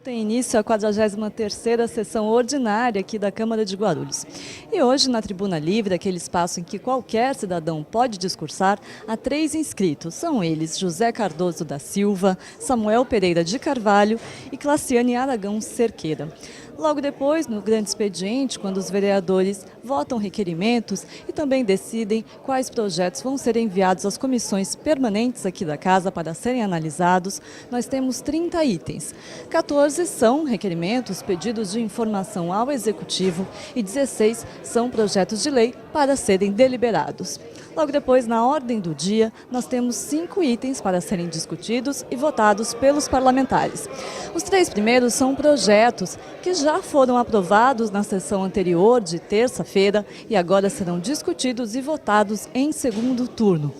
Tem início a 43ª sessão ordinária aqui da Câmara de Guarulhos. E hoje, na Tribuna Livre, aquele espaço em que qualquer cidadão pode discursar, há 3 inscritos. São eles José Cardoso da Silva, Samuel Pereira de Carvalho e Claciane Aragão Cerqueira. Logo depois, no grande expediente, quando os vereadores votam requerimentos e também decidem quais projetos vão ser enviados às comissões permanentes aqui da Casa para serem analisados, nós temos 30 itens. 14 são requerimentos, pedidos de informação ao Executivo e 16 são projetos de lei para serem deliberados. Logo depois, na ordem do dia, nós temos 5 itens para serem discutidos e votados pelos parlamentares. Os 3 primeiros são projetos que já foram aprovados na sessão anterior de terça-feira e agora serão discutidos e votados em segundo turno.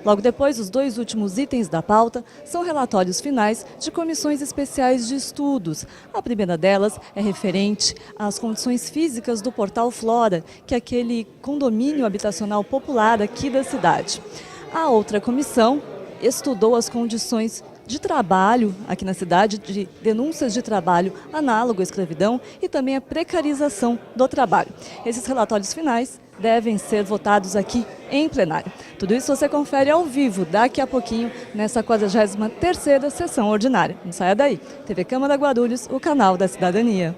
Logo depois, os 2 últimos itens da pauta são relatórios finais de comissões especiais de estudos. A primeira delas é referente às condições físicas do Portal Flora, que é aquele condomínio habitacional popular aqui da cidade. A outra comissão estudou as condições de trabalho aqui na cidade, de denúncias de trabalho análogo à escravidão e também a precarização do trabalho. Esses relatórios finais devem ser votados aqui em plenário. Tudo isso você confere ao vivo daqui a pouquinho nessa 43ª sessão ordinária. Não saia daí. TV Câmara Guarulhos, o canal da cidadania.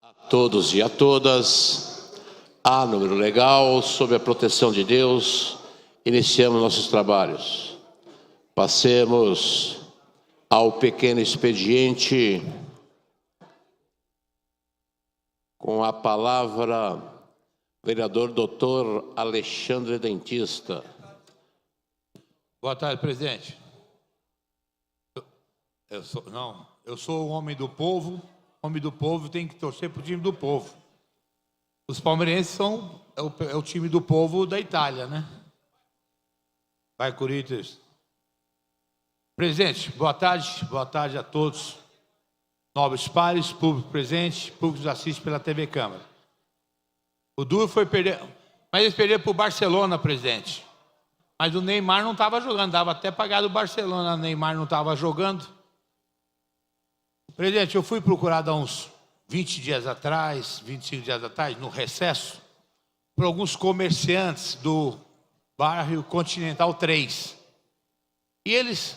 A todos e a todas, a número legal, sob a proteção de Deus, iniciamos nossos trabalhos. Passemos ao pequeno expediente com a palavra vereador doutor Alexandre Dentista. Boa tarde, presidente. Eu sou um homem do povo. Homem do povo tem que torcer para o time do povo. Os palmeirenses é o time do povo da Itália, né? Vai, Corinthians. Presidente, boa tarde a todos. Nobres pares, público presente, público que nos assiste pela TV Câmara. O duro foi perder, mas eles perderam para o Barcelona, presidente. Mas o Neymar não estava jogando, dava até pagar do Barcelona, o Neymar não estava jogando. Presidente, eu fui procurado há uns 20 dias atrás, 25 dias atrás, no recesso, por alguns comerciantes do bairro Continental 3. E eles,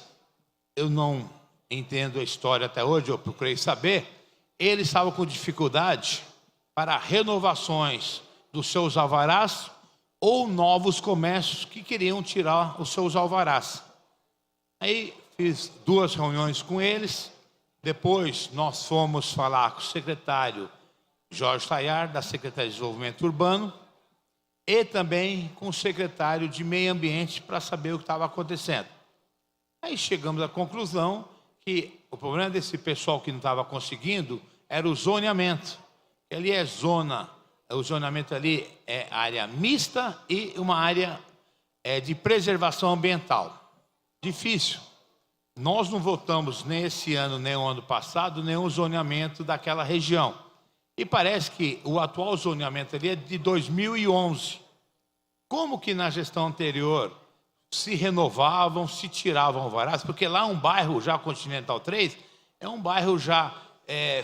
eu não entendo a história até hoje, eu procurei saber, eles estavam com dificuldade para renovações dos seus alvarás ou novos comércios que queriam tirar os seus alvarás. Aí fiz 2 reuniões com eles, depois nós fomos falar com o secretário Jorge Tayar, da Secretaria de Desenvolvimento Urbano, e também com o secretário de Meio Ambiente para saber o que estava acontecendo. Aí chegamos à conclusão que o problema desse pessoal que não estava conseguindo era o zoneamento. Ali é zona, o zoneamento ali é área mista e uma área de preservação ambiental. Difícil. Nós não votamos nem esse ano, nem o ano passado, nenhum zoneamento daquela região. E parece que o atual zoneamento ali é de 2011. Como que na gestão anterior se renovavam, se tiravam alvarás? Porque lá um bairro já Continental 3 é um bairro já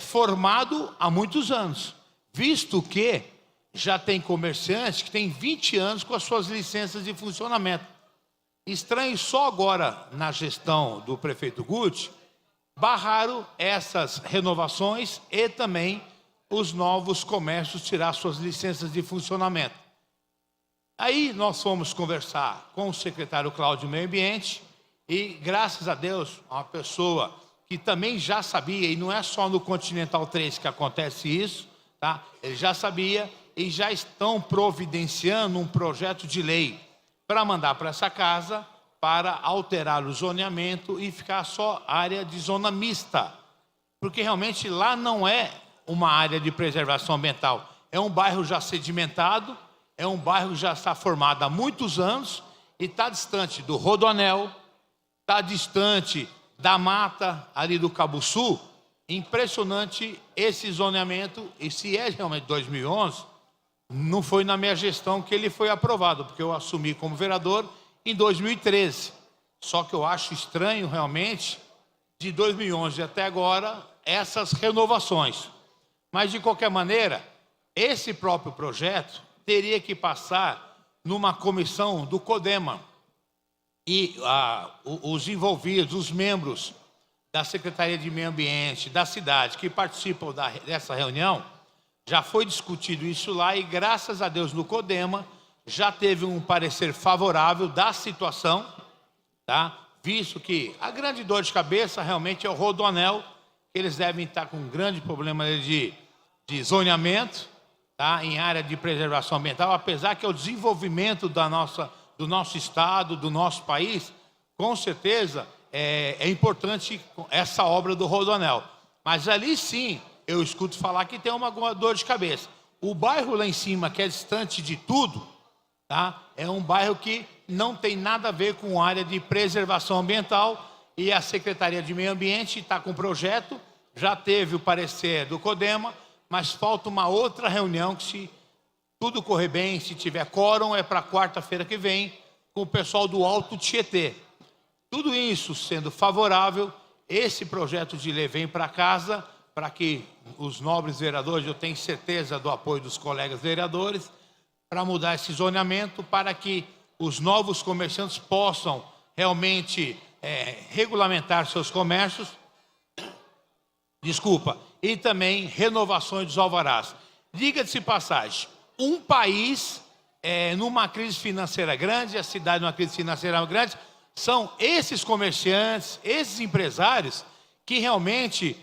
formado há muitos anos, visto que já tem comerciantes que têm 20 anos com as suas licenças de funcionamento. Estranho, só agora na gestão do prefeito Guti barraram essas renovações e também os novos comércios tirar suas licenças de funcionamento. Aí nós fomos conversar com o secretário Cláudio do Meio Ambiente e, graças a Deus, uma pessoa que também já sabia, e não é só no Continental 3 que acontece isso, tá? Ele já sabia e já estão providenciando um projeto de lei para mandar para essa casa para alterar o zoneamento e ficar só área de zona mista. Porque realmente lá não é uma área de preservação ambiental, é um bairro já sedimentado, é um bairro que já está formado há muitos anos e está distante do Rodoanel, está distante da mata ali do Cabo Sul. Impressionante esse zoneamento, e se é realmente 2011, não foi na minha gestão que ele foi aprovado, porque eu assumi como vereador em 2013. Só que eu acho estranho realmente, de 2011 até agora, essas renovações. Mas de qualquer maneira, esse próprio projeto teria que passar numa comissão do CODEMA. E os envolvidos, os membros da Secretaria de Meio Ambiente, da cidade, que participam dessa reunião, já foi discutido isso lá e, graças a Deus, no CODEMA, já teve um parecer favorável da situação, tá? Visto que a grande dor de cabeça realmente é o Rodoanel, que eles devem estar com um grande problema de zoneamento, tá? Em área de preservação ambiental, apesar que é o desenvolvimento do nosso estado, do nosso país, com certeza é importante essa obra do Rodoanel. Mas ali sim, eu escuto falar que tem uma dor de cabeça. O bairro lá em cima, que é distante de tudo, tá? É um bairro que não tem nada a ver com área de preservação ambiental, e a Secretaria de Meio Ambiente está com o projeto, já teve o parecer do CODEMA, mas falta uma outra reunião que, se tudo correr bem, se tiver quórum, é para quarta-feira que vem, com o pessoal do Alto Tietê. Tudo isso sendo favorável, esse projeto de lei vem para casa, para que os nobres vereadores, eu tenho certeza do apoio dos colegas vereadores, para mudar esse zoneamento, para que os novos comerciantes possam realmente regulamentar seus comércios, e também renovações dos alvarás. Diga-se passagem, um país numa crise financeira grande, a cidade numa crise financeira grande, são esses comerciantes, esses empresários que realmente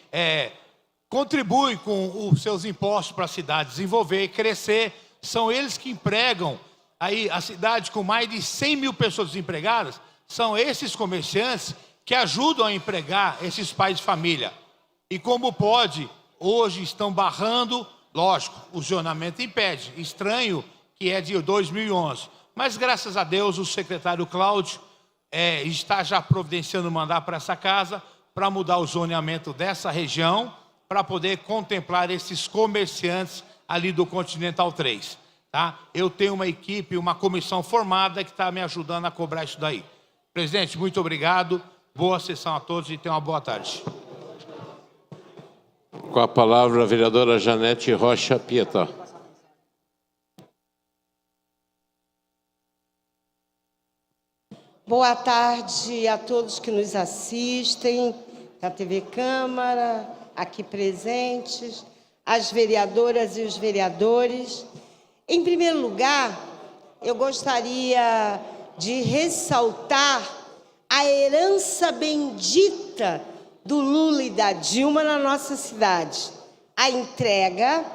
contribuem com os seus impostos para a cidade desenvolver e crescer. São eles que empregam aí a cidade com mais de 100 mil pessoas desempregadas. São esses comerciantes que ajudam a empregar esses pais de família. E como pode, hoje estão barrando, lógico, o zoneamento impede. Estranho que é de 2011. Mas graças a Deus o secretário Cláudio está já providenciando mandar para essa casa para mudar o zoneamento dessa região, para poder contemplar esses comerciantes ali do Continental 3. Tá? Eu tenho uma equipe, uma comissão formada que está me ajudando a cobrar isso daí. Presidente, muito obrigado. Boa sessão a todos e tenham uma boa tarde. Com a palavra a vereadora Janete Rocha Pietá. Boa tarde a todos que nos assistem, da TV Câmara, aqui presentes, as vereadoras e os vereadores. Em primeiro lugar, eu gostaria de ressaltar a herança bendita do Lula e da Dilma na nossa cidade. A entrega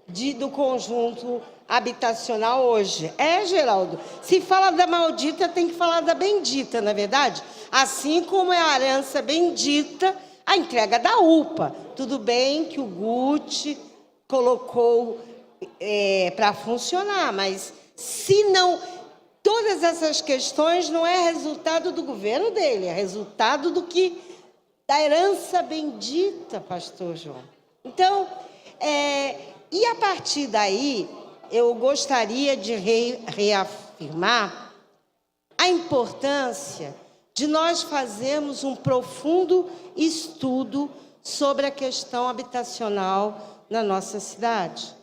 do conjunto habitacional hoje. Geraldo, se fala da maldita, tem que falar da bendita, não é verdade? Assim como é a herança bendita, a entrega da UPA. Tudo bem que o Guti colocou para funcionar, mas se não... Todas essas questões não é resultado do governo dele, é resultado da herança bendita, pastor João. Então, e a partir daí, eu gostaria de reafirmar a importância de nós fazermos um profundo estudo sobre a questão habitacional na nossa cidade.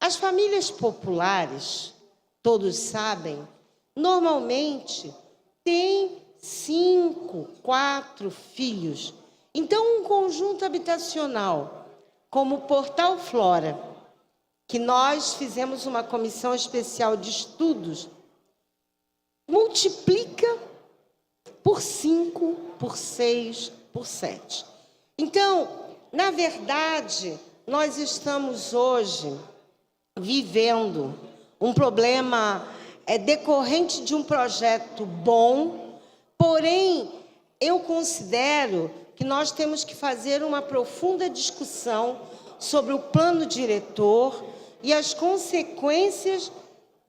As famílias populares, todos sabem, normalmente têm 5, 4 filhos. Então, um conjunto habitacional, como o Portal Flora, que nós fizemos uma comissão especial de estudos, multiplica por 5, por 6, por 7. Então, na verdade, nós estamos hoje vivendo um problema decorrente de um projeto bom, porém, eu considero que nós temos que fazer uma profunda discussão sobre o plano diretor e as consequências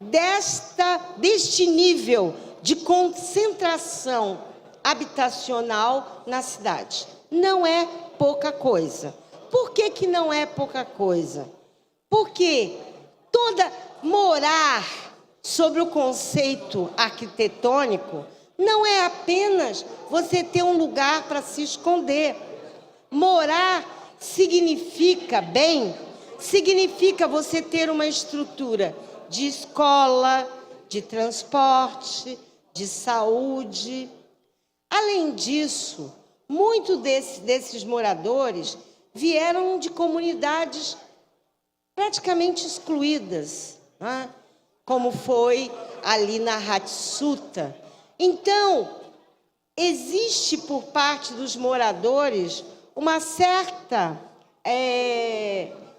deste nível de concentração habitacional na cidade. Não é pouca coisa. Por que não é pouca coisa? Porque morar sobre o conceito arquitetônico não é apenas você ter um lugar para se esconder. Morar significa você ter uma estrutura de escola, de transporte, de saúde. Além disso, muitos desses moradores vieram de comunidades praticamente excluídas, né? Como foi ali na Hatsuta. Então, existe por parte dos moradores uma certa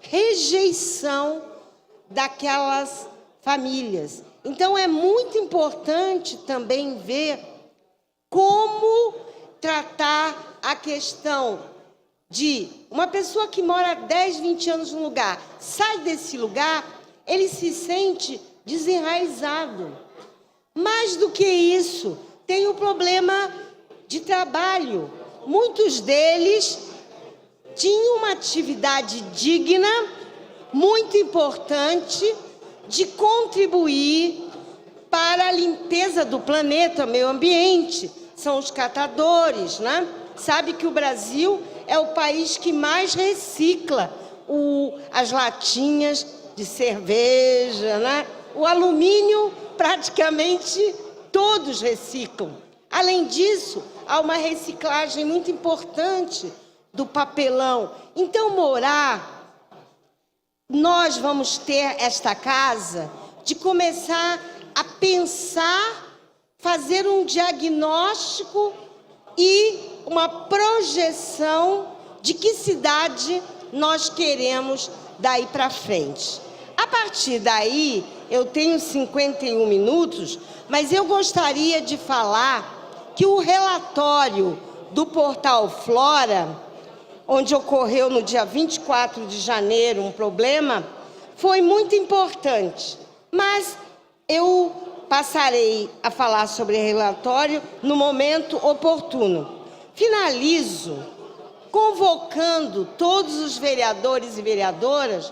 rejeição daquelas famílias. Então, é muito importante também ver como tratar a questão de uma pessoa que mora 10, 20 anos num lugar, sai desse lugar, ele se sente desenraizado. Mais do que isso, tem o problema de trabalho. Muitos deles tinham uma atividade digna, muito importante, de contribuir para a limpeza do planeta, meio ambiente. São os catadores, né? Sabe que o Brasil é o país que mais recicla as latinhas de cerveja, né? O alumínio, praticamente todos reciclam. Além disso, há uma reciclagem muito importante do papelão. Então, nós vamos ter esta casa de começar a pensar, fazer um diagnóstico e uma projeção de que cidade nós queremos daí para frente. A partir daí, eu tenho 51 minutos, mas eu gostaria de falar que o relatório do Portal Flora, onde ocorreu no dia 24 de janeiro um problema, foi muito importante. Mas eu passarei a falar sobre o relatório no momento oportuno. Finalizo convocando todos os vereadores e vereadoras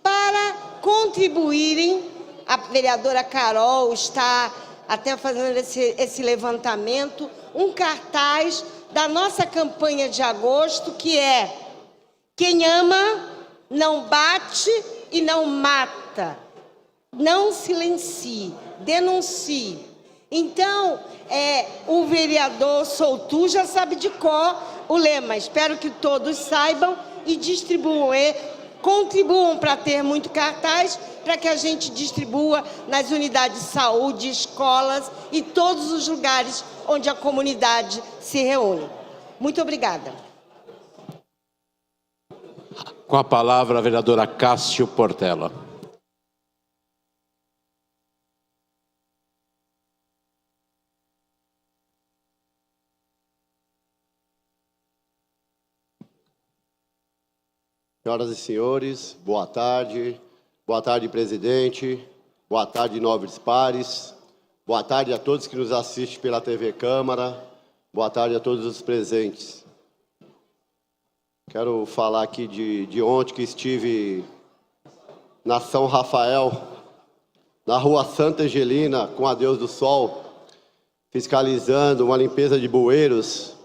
para contribuírem. A vereadora Carol está até fazendo esse levantamento, um cartaz da nossa campanha de agosto, que é: quem ama não bate e não mata, não silencie, denuncie. Então, o vereador Soutu já sabe de cor o lema. Espero que todos saibam e distribuam, contribuam para ter muito cartaz, para que a gente distribua nas unidades de saúde, escolas e todos os lugares onde a comunidade se reúne. Muito obrigada. Com a palavra, a vereadora Cássio Portela. Senhoras e senhores, boa tarde. Boa tarde, presidente. Boa tarde, nobres pares. Boa tarde a todos que nos assistem pela TV Câmara. Boa tarde a todos os presentes. Quero falar aqui de ontem que estive na São Rafael, na rua Santa Angelina, com a Deus do Sol, fiscalizando uma limpeza de bueiros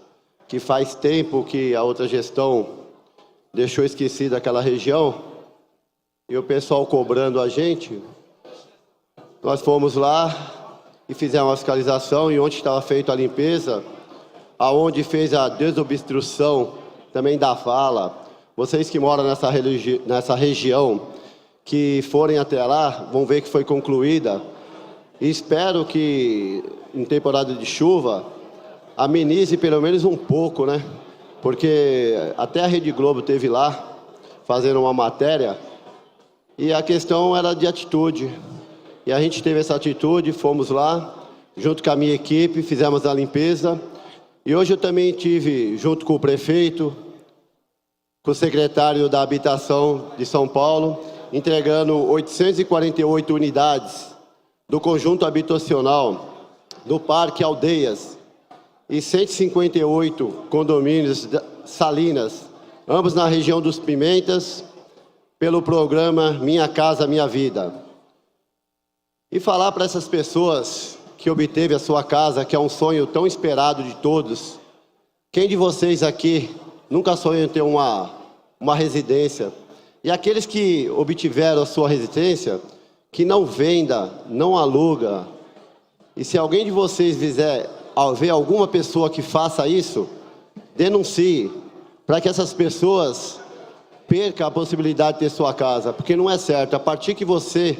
que faz tempo que a outra gestão deixou esquecida aquela região, e o pessoal cobrando a gente. Nós fomos lá e fizemos a fiscalização, e ontem estava feita a limpeza, aonde fez a desobstrução também da vala. Vocês que moram nessa região, que forem até lá, vão ver que foi concluída, e espero que, em temporada de chuva, amenize pelo menos um pouco, né? Porque até a Rede Globo esteve lá, fazendo uma matéria, e a questão era de atitude. E a gente teve essa atitude, fomos lá, junto com a minha equipe, fizemos a limpeza. E hoje eu também tive, junto com o prefeito, com o secretário da Habitação de São Paulo, entregando 848 unidades do conjunto habitacional do Parque Aldeias, e 158 condomínios Salinas, ambos na região dos Pimentas, pelo programa Minha Casa Minha Vida. E falar para essas pessoas que obteve a sua casa, que é um sonho tão esperado de todos. Quem de vocês aqui nunca sonhou em ter uma residência? E aqueles que obtiveram a sua residência, que não venda, não aluga. E se alguém de vocês ver alguma pessoa que faça isso, denuncie, para que essas pessoas percam a possibilidade de ter sua casa, porque não é certo. A partir que você,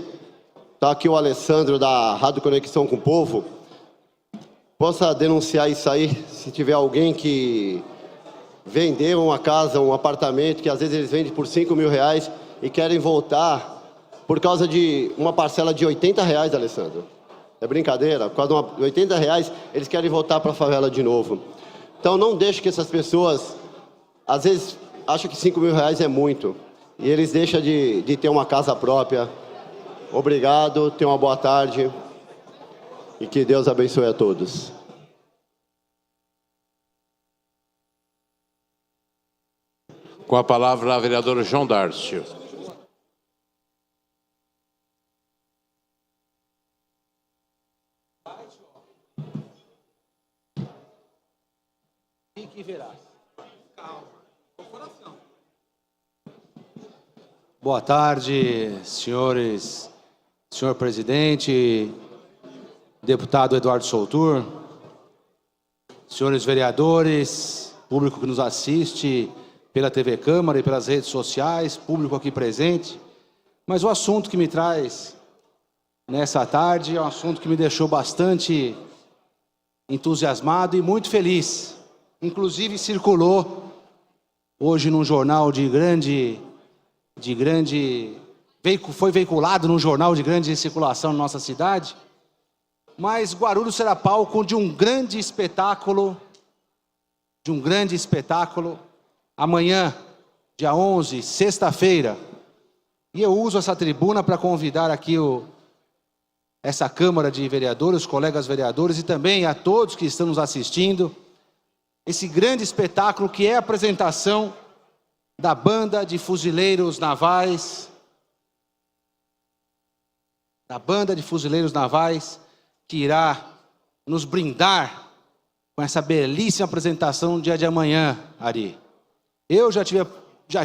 está aqui o Alessandro da Rádio Conexão com o Povo, possa denunciar isso aí, se tiver alguém que vendeu uma casa, um apartamento, que às vezes eles vendem por R$5.000 e querem voltar por causa de uma parcela de R$80, Alessandro. É brincadeira? Por causa de R$80, eles querem voltar para a favela de novo. Então não deixe que essas pessoas, às vezes, acham que R$5.000 é muito. E eles deixam de ter uma casa própria. Obrigado, tenham uma boa tarde. E que Deus abençoe a todos. Com a palavra, a vereadora João Dárcio. Boa tarde, senhores, senhor presidente, deputado Eduardo Soutur, senhores vereadores, público que nos assiste pela TV Câmara e pelas redes sociais, público aqui presente. Mas o assunto que me traz nessa tarde é um assunto que me deixou bastante entusiasmado e muito feliz. Inclusive circulou hoje num jornal foi veiculado num jornal de grande circulação na nossa cidade. Mas Guarulhos será palco de um grande espetáculo, amanhã, dia 11, sexta-feira. E eu uso essa tribuna para convidar aqui essa Câmara de Vereadores, os colegas vereadores e também a todos que estão nos assistindo, esse grande espetáculo que é a apresentação da Banda de Fuzileiros Navais, que irá nos brindar com essa belíssima apresentação no dia de amanhã, Ari. Eu já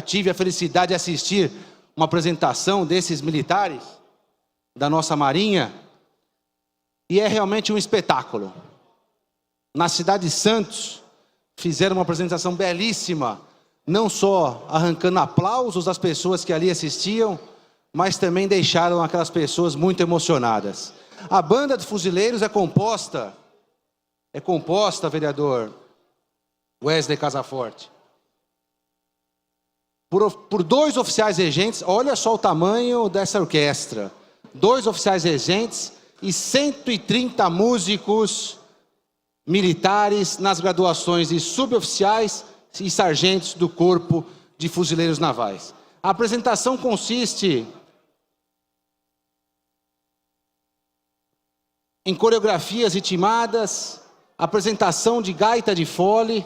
tive a felicidade de assistir uma apresentação desses militares da nossa Marinha, e é realmente um espetáculo. Na cidade de Santos, fizeram uma apresentação belíssima, não só arrancando aplausos das pessoas que ali assistiam, mas também deixaram aquelas pessoas muito emocionadas. A banda de fuzileiros é composta, vereador Wesley Casaforte, por 2 oficiais regentes. Olha só o tamanho dessa orquestra. 2 oficiais regentes e 130 músicos militares nas graduações de suboficiais e sargentos do Corpo de Fuzileiros Navais. A apresentação consiste em coreografias ritmadas, apresentação de gaita de fole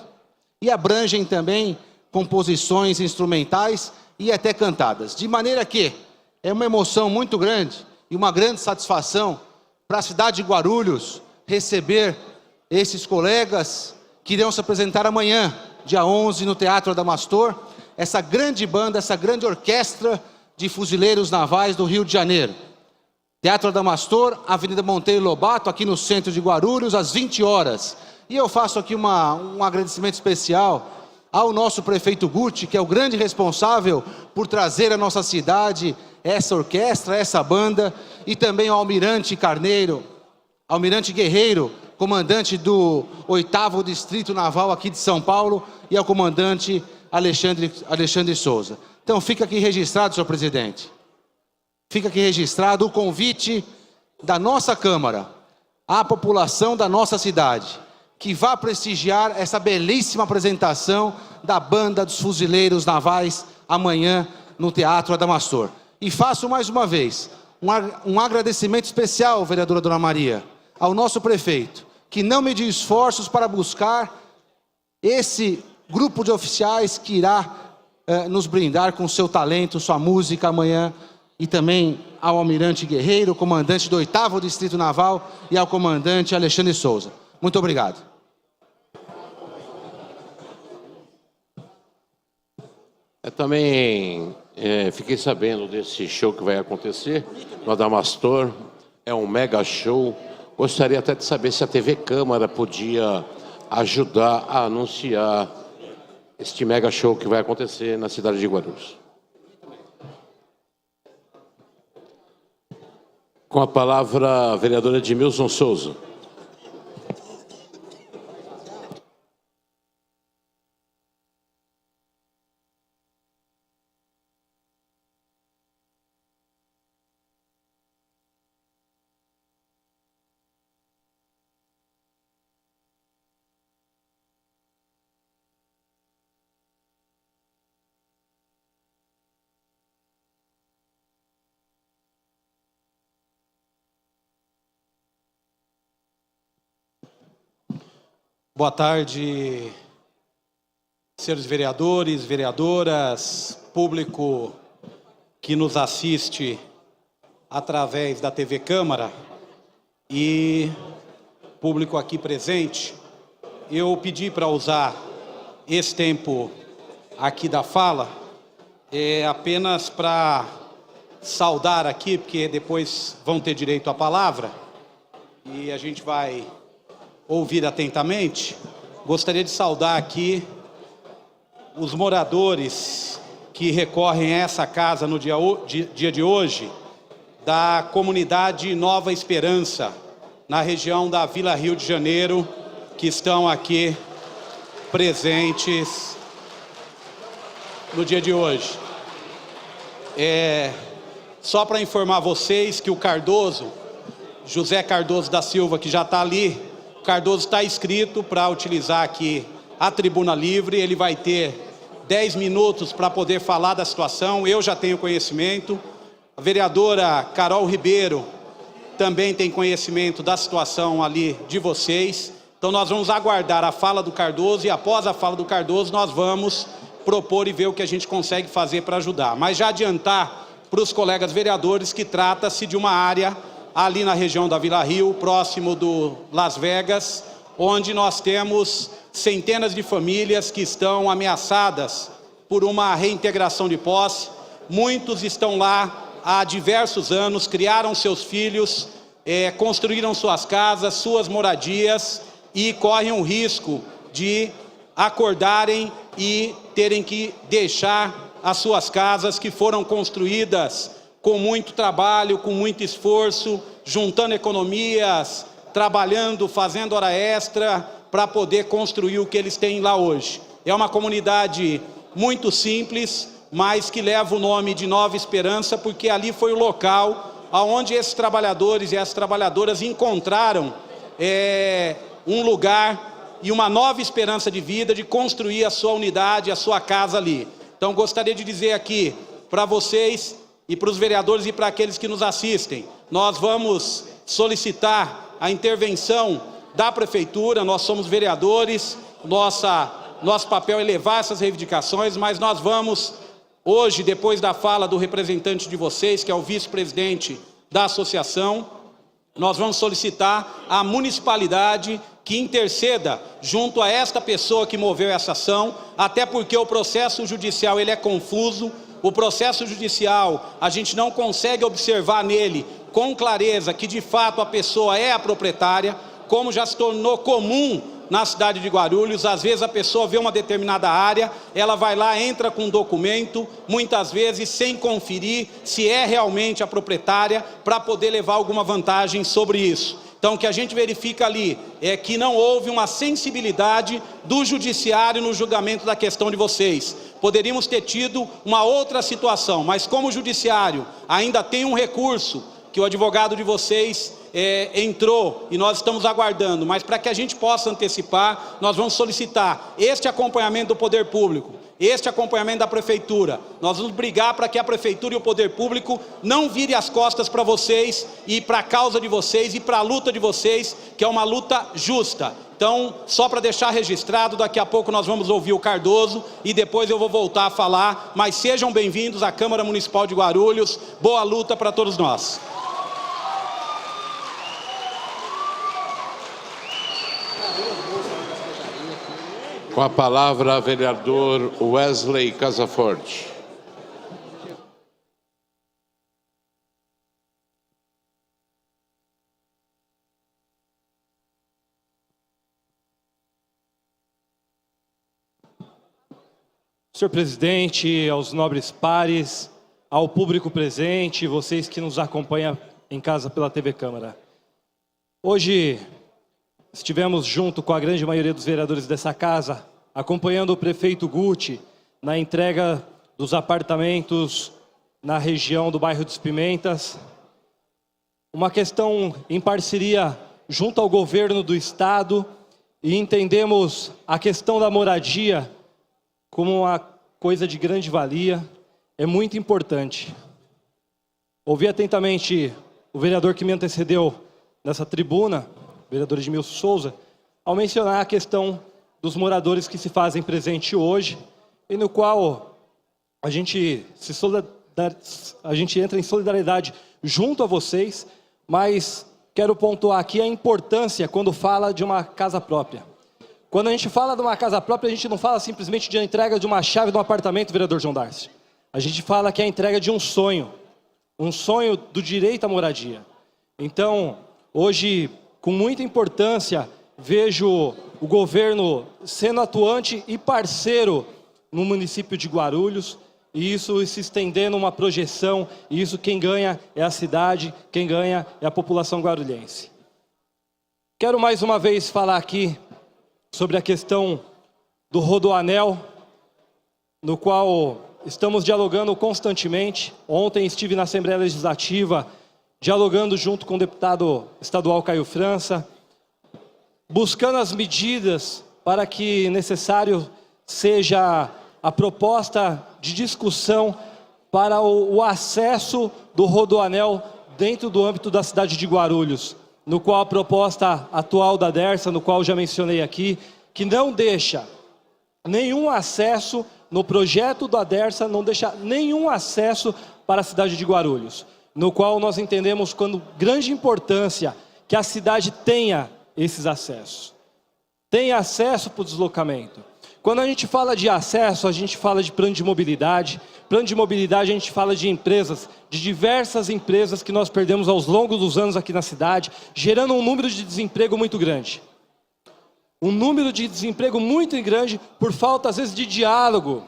e abrangem também composições instrumentais e até cantadas. De maneira que é uma emoção muito grande e uma grande satisfação para a cidade de Guarulhos receber esses colegas que irão se apresentar amanhã, dia 11, no Teatro Adamastor, essa grande banda, essa grande orquestra de fuzileiros navais do Rio de Janeiro. Teatro Adamastor, Avenida Monteiro Lobato, aqui no centro de Guarulhos, às 20 horas. E eu faço aqui um agradecimento especial ao nosso prefeito Guti, que é o grande responsável por trazer à nossa cidade essa orquestra, essa banda, e também ao Almirante Guerreiro, comandante do 8º Distrito Naval aqui de São Paulo, e ao comandante Alexandre Souza. Então fica aqui registrado, senhor presidente. Fica aqui registrado o convite da nossa Câmara à população da nossa cidade, que vá prestigiar essa belíssima apresentação da Banda dos Fuzileiros Navais amanhã no Teatro Adamastor. E faço mais uma vez um agradecimento especial, vereadora Dona Maria, ao nosso prefeito, que não mediu esforços para buscar esse grupo de oficiais que irá nos brindar com seu talento, sua música amanhã, e também ao Almirante Guerreiro, comandante do 8º Distrito Naval, e ao comandante Alexandre Souza. Muito obrigado. Eu também fiquei sabendo desse show que vai acontecer no Adamastor. É um mega show. Gostaria até de saber se a TV Câmara podia ajudar a anunciar este mega show que vai acontecer na cidade de Guarulhos. Com a palavra, a vereadora Edmilson Souza. Boa tarde, senhores vereadores, vereadoras, público que nos assiste através da TV Câmara e público aqui presente. Eu pedi para usar esse tempo aqui da fala apenas para saudar aqui, porque depois vão ter direito à palavra e a gente vai ouvir atentamente. Gostaria de saudar aqui os moradores que recorrem a essa casa no dia de hoje, da comunidade Nova Esperança, na região da Vila Rio de Janeiro, que estão aqui presentes no dia de hoje. Só para informar vocês que o Cardoso, José Cardoso da Silva, que já está ali, o Cardoso está inscrito para utilizar aqui a tribuna livre. Ele vai ter 10 minutos para poder falar da situação. Eu já tenho conhecimento. A vereadora Carol Ribeiro também tem conhecimento da situação ali de vocês. Então nós vamos aguardar a fala do Cardoso e após a fala do Cardoso nós vamos propor e ver o que a gente consegue fazer para ajudar. Mas já adiantar para os colegas vereadores que trata-se de uma área ali na região da Vila Rio, próximo do Las Vegas, onde nós temos centenas de famílias que estão ameaçadas por uma reintegração de posse. Muitos estão lá há diversos anos, criaram seus filhos, construíram suas casas, suas moradias e correm o risco de acordarem e terem que deixar as suas casas que foram construídas com muito trabalho, com muito esforço, juntando economias, trabalhando, fazendo hora extra para poder construir o que eles têm lá hoje. É uma comunidade muito simples, mas que leva o nome de Nova Esperança, porque ali foi o local onde esses trabalhadores e essas trabalhadoras encontraram um lugar e uma nova esperança de vida, de construir a sua unidade, a sua casa ali. Então gostaria de dizer aqui para vocês e para os vereadores e para aqueles que nos assistem, nós vamos solicitar a intervenção da prefeitura, nós somos vereadores, nosso papel é levar essas reivindicações, mas nós vamos, hoje, depois da fala do representante de vocês, que é o vice-presidente da associação, nós vamos solicitar à municipalidade que interceda junto a esta pessoa que moveu essa ação, até porque o processo judicial ele é confuso, o processo judicial a gente não consegue observar nele com clareza que de fato a pessoa é a proprietária, como já se tornou comum na cidade de Guarulhos. Às vezes a pessoa vê uma determinada área, ela vai lá, entra com um documento, muitas vezes sem conferir se é realmente a proprietária, para poder levar alguma vantagem sobre isso. Então o que a gente verifica ali é que não houve uma sensibilidade do judiciário no julgamento da questão de vocês. Poderíamos ter tido uma outra situação, mas como o judiciário ainda tem um recurso que o advogado de vocês entrou e nós estamos aguardando, mas para que a gente possa antecipar, nós vamos solicitar este acompanhamento do poder público, este acompanhamento da prefeitura. Nós vamos brigar para que a prefeitura e o poder público não virem as costas para vocês e para a causa de vocês e para a luta de vocês, que é uma luta justa. Então, só para deixar registrado, daqui a pouco nós vamos ouvir o Cardoso e depois eu vou voltar a falar, mas sejam bem-vindos à Câmara Municipal de Guarulhos, boa luta para todos nós. Com a palavra, vereador Wesley Casaforte. Senhor presidente, aos nobres pares, ao público presente, vocês que nos acompanham em casa pela TV Câmara. Hoje estivemos junto com a grande maioria dos vereadores dessa casa, acompanhando o prefeito Guti na entrega dos apartamentos na região do bairro dos Pimentas. Uma questão em parceria junto ao governo do estado, e entendemos a questão da moradia como uma coisa de grande valia, é muito importante. Ouvi atentamente o vereador que me antecedeu nessa tribuna, o vereador Edmilson Souza, ao mencionar a questão dos moradores que se fazem presente hoje, e no qual a gente entra em solidariedade junto a vocês, mas quero pontuar aqui a importância quando fala de uma casa própria. Quando a gente fala de uma casa própria, a gente não fala simplesmente de a entrega de uma chave de um apartamento, vereador João Darcy. A gente fala que é a entrega de um sonho do direito à moradia. Então, hoje, com muita importância, vejo o governo sendo atuante e parceiro no município de Guarulhos, e isso se estendendo uma projeção, e isso quem ganha é a cidade, quem ganha é a população guarulhense. Quero mais uma vez falar aqui sobre a questão do Rodoanel, no qual estamos dialogando constantemente. Ontem estive na Assembleia Legislativa, dialogando junto com o deputado estadual Caio França, buscando as medidas para que necessário seja a proposta de discussão para o acesso do Rodoanel dentro do âmbito da cidade de Guarulhos, no qual a proposta atual da Dersa, no qual já mencionei aqui, que não deixa nenhum acesso, no projeto da Dersa, não deixa nenhum acesso para a cidade de Guarulhos, no qual nós entendemos com grande importância que a cidade tenha esses acessos. Tenha acesso para o deslocamento. Quando a gente fala de acesso, a gente fala de plano de mobilidade. Plano de mobilidade, a gente fala de empresas, de diversas empresas que nós perdemos ao longo dos anos aqui na cidade, gerando um número de desemprego muito grande. um número de desemprego muito grande por falta, às vezes, de diálogo,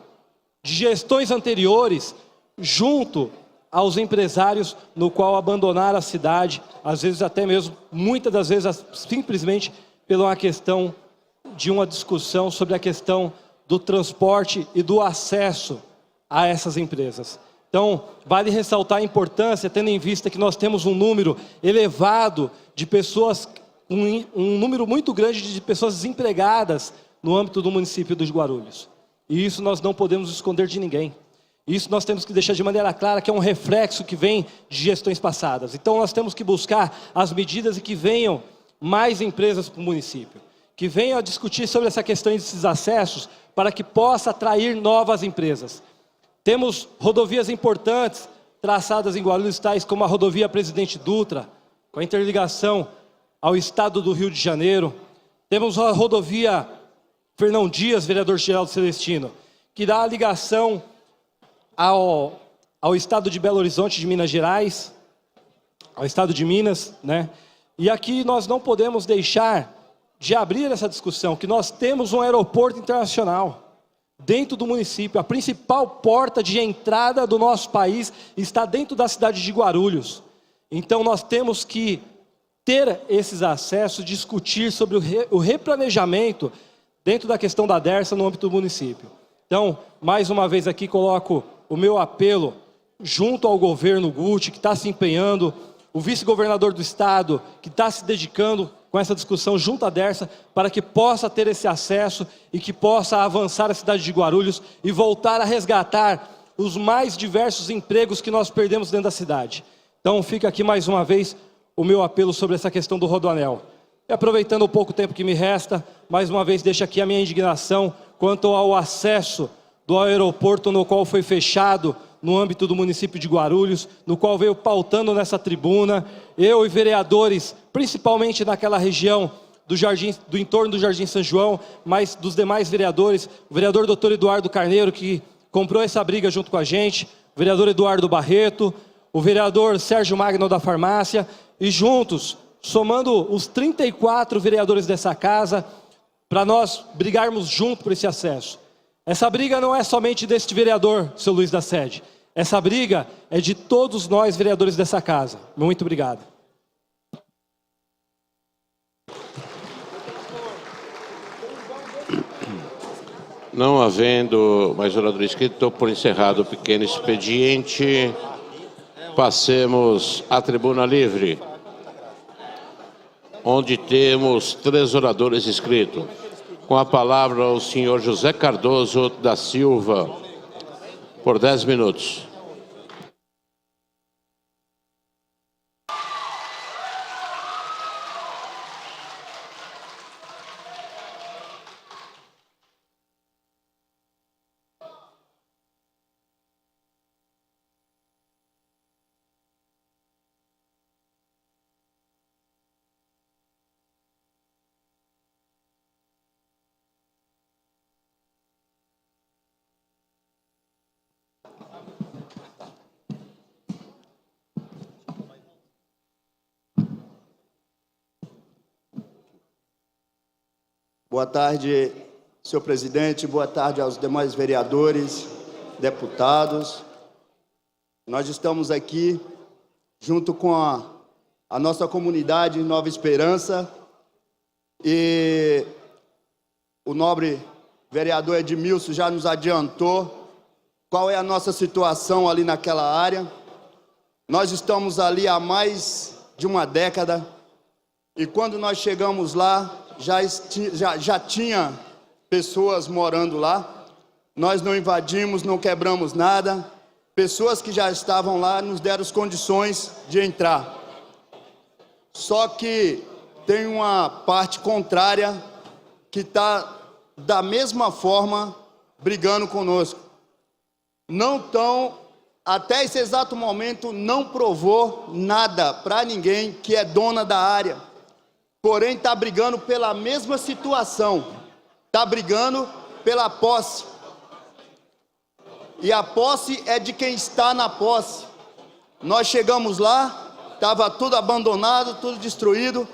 de gestões anteriores, junto aos empresários, no qual abandonaram a cidade, às vezes até mesmo, muitas das vezes, simplesmente pela uma questão de uma discussão sobre a questão do transporte e do acesso a essas empresas. Então, vale ressaltar a importância, tendo em vista que nós temos um número elevado de pessoas, um número muito grande de pessoas desempregadas no âmbito do município de Guarulhos. E isso nós não podemos esconder de ninguém. Isso nós temos que deixar de maneira clara que é um reflexo que vem de gestões passadas. Então nós temos que buscar as medidas e que venham mais empresas para o município, que venham a discutir sobre essa questão desses acessos para que possa atrair novas empresas. Temos rodovias importantes traçadas em Guarulhos, tais como a rodovia Presidente Dutra, com a interligação ao estado do Rio de Janeiro. Temos a rodovia Fernão Dias, vereador Geraldo Celestino, que dá a ligação ao estado de Belo Horizonte, de Minas Gerais, ao estado de Minas, né? E aqui nós não podemos deixar de abrir essa discussão, que nós temos um aeroporto internacional dentro do município. A principal porta de entrada do nosso país está dentro da cidade de Guarulhos. Então nós temos que ter esses acessos, discutir sobre o replanejamento dentro da questão da DERSA no âmbito do município. Então, mais uma vez aqui coloco o meu apelo junto ao governo Guti, que está se empenhando, o vice-governador do estado, que está se dedicando com essa discussão junto à DERSA, para que possa ter esse acesso e que possa avançar a cidade de Guarulhos e voltar a resgatar os mais diversos empregos que nós perdemos dentro da cidade. Então fica aqui mais uma vez o meu apelo sobre essa questão do Rodoanel. E aproveitando o pouco tempo que me resta, mais uma vez deixo aqui a minha indignação quanto ao acesso do aeroporto, no qual foi fechado no âmbito do município de Guarulhos, no qual veio pautando nessa tribuna, eu e vereadores, principalmente naquela região do entorno do Jardim São João, mas dos demais vereadores, o vereador Dr. Eduardo Carneiro, que comprou essa briga junto com a gente, o vereador Eduardo Barreto, o vereador Sérgio Magno da Farmácia, e juntos, somando os 34 vereadores dessa casa, para nós brigarmos junto por esse acesso. Essa briga não é somente deste vereador, seu Luiz da Sede. Essa briga é de todos nós, vereadores dessa casa. Muito obrigado. Não havendo mais orador inscrito, estou por encerrado o pequeno expediente. Passemos à tribuna livre, onde temos 3 oradores inscritos. Com a palavra o senhor José Cardoso da Silva, por 10 minutos. Boa tarde, senhor presidente, boa tarde aos demais vereadores, deputados. Nós estamos aqui junto com a nossa comunidade Nova Esperança e o nobre vereador Edmilson já nos adiantou qual é a nossa situação ali naquela área. Nós estamos ali há mais de uma década e quando nós chegamos lá, já tinha pessoas morando lá. Nós não invadimos, não quebramos nada. Pessoas que já estavam lá nos deram as condições de entrar. Só que tem uma parte contrária que está da mesma forma brigando conosco. Não estão, até esse exato momento, não provou nada para ninguém que é dona da área. Porém, está brigando pela mesma situação, está brigando pela posse. E a posse é de quem está na posse. Nós chegamos lá, estava tudo abandonado, tudo destruído,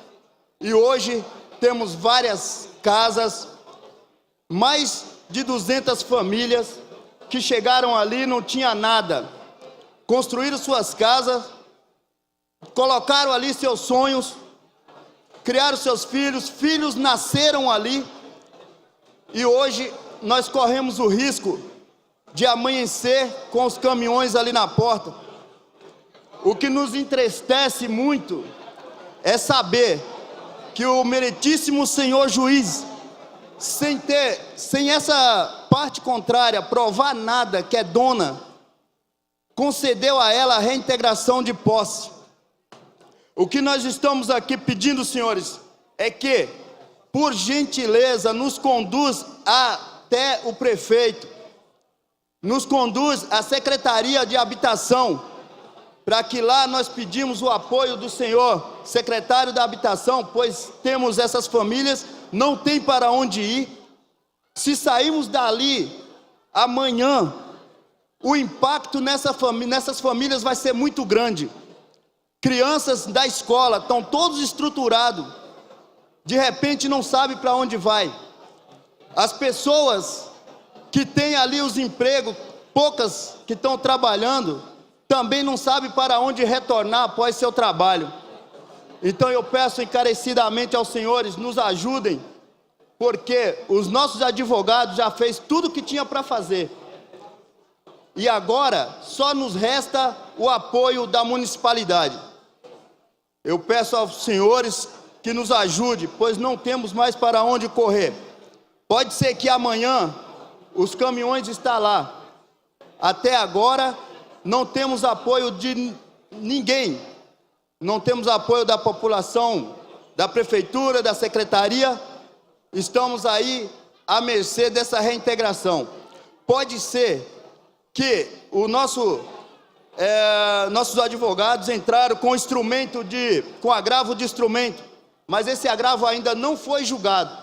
e hoje temos várias casas, mais de 200 famílias que chegaram ali, não tinha nada, construíram suas casas, colocaram ali seus sonhos, criaram seus filhos, filhos nasceram ali, e hoje nós corremos o risco de amanhecer com os caminhões ali na porta. O que nos entristece muito é saber que o meritíssimo Senhor Juiz, sem essa parte contrária provar nada que é dona, concedeu a ela a reintegração de posse. O que nós estamos aqui pedindo, senhores, é que, por gentileza, nos conduz até o prefeito, nos conduz à Secretaria de Habitação, para que lá nós pedimos o apoio do senhor secretário da Habitação, pois temos essas famílias, não tem para onde ir. Se sairmos dali amanhã, o impacto nessas famílias vai ser muito grande. Crianças da escola estão todos estruturados, de repente não sabem para onde vai. As pessoas que têm ali os empregos, poucas que estão trabalhando, também não sabem para onde retornar após seu trabalho. Então eu peço encarecidamente aos senhores, nos ajudem, porque os nossos advogados já fez tudo o que tinha para fazer. E agora só nos resta o apoio da municipalidade. Eu peço aos senhores que nos ajudem, pois não temos mais para onde correr. Pode ser que amanhã os caminhões estão lá. Até agora não temos apoio de ninguém. Não temos apoio da população, da prefeitura, da secretaria. Estamos aí à mercê dessa reintegração. Pode ser que nossos advogados entraram com com agravo de instrumento, mas esse agravo ainda não foi julgado.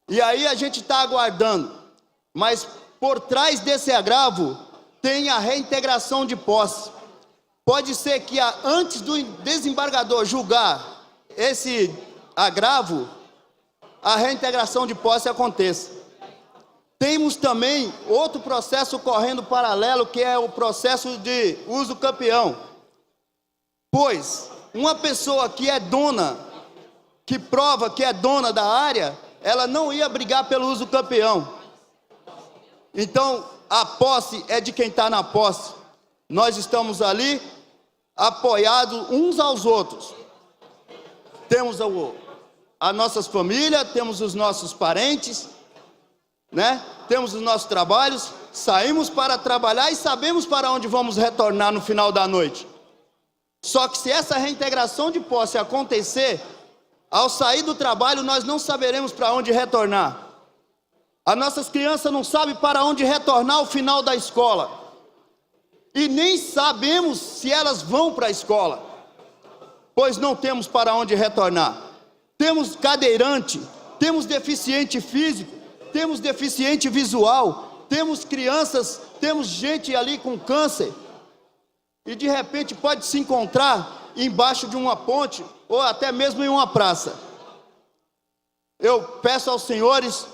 E aí a gente está aguardando, mas por trás desse agravo tem a reintegração de posse. Pode ser que antes do desembargador julgar esse agravo, a reintegração de posse aconteça. Temos também outro processo correndo paralelo, que é o processo de uso campeão. Pois uma pessoa que é dona, que prova que é dona da área, ela não ia brigar pelo uso campeão. Então, a posse é de quem está na posse. Nós estamos ali apoiados uns aos outros. Temos as nossas famílias, temos os nossos parentes, né? Temos os nossos trabalhos, saímos para trabalhar e sabemos para onde vamos retornar no final da noite. Só que se essa reintegração de posse acontecer, ao sair do trabalho nós não saberemos para onde retornar. As nossas crianças não sabem para onde retornar ao final da escola. E nem sabemos se elas vão para a escola, pois não temos para onde retornar. Temos cadeirante, temos deficiente físico, temos deficiente visual, temos crianças, temos gente ali com câncer, e de repente pode se encontrar embaixo de uma ponte, ou até mesmo em uma praça. Eu peço aos senhores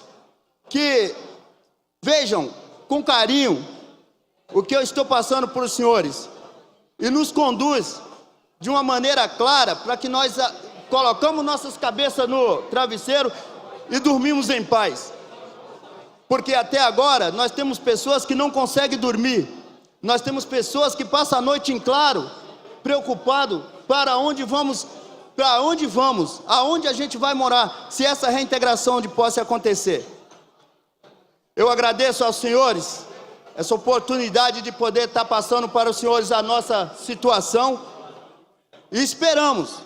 que vejam com carinho o que eu estou passando para os senhores, e nos conduz de uma maneira clara, para que nós colocamos nossas cabeças no travesseiro e dormimos em paz. Porque até agora nós temos pessoas que não conseguem dormir, nós temos pessoas que passam a noite em claro, preocupado para onde vamos, aonde a gente vai morar, se essa reintegração de posse acontecer. Eu agradeço aos senhores essa oportunidade de poder estar passando para os senhores a nossa situação, e esperamos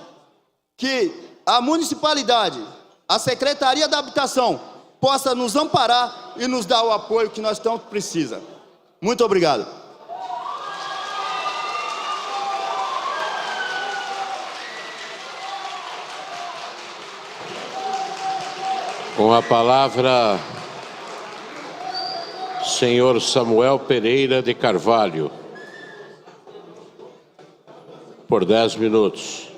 que a municipalidade, a Secretaria da Habitação, possa nos amparar e nos dar o apoio que nós tanto precisamos. Muito obrigado. Com a palavra, senhor Samuel Pereira de Carvalho, por 10 minutos.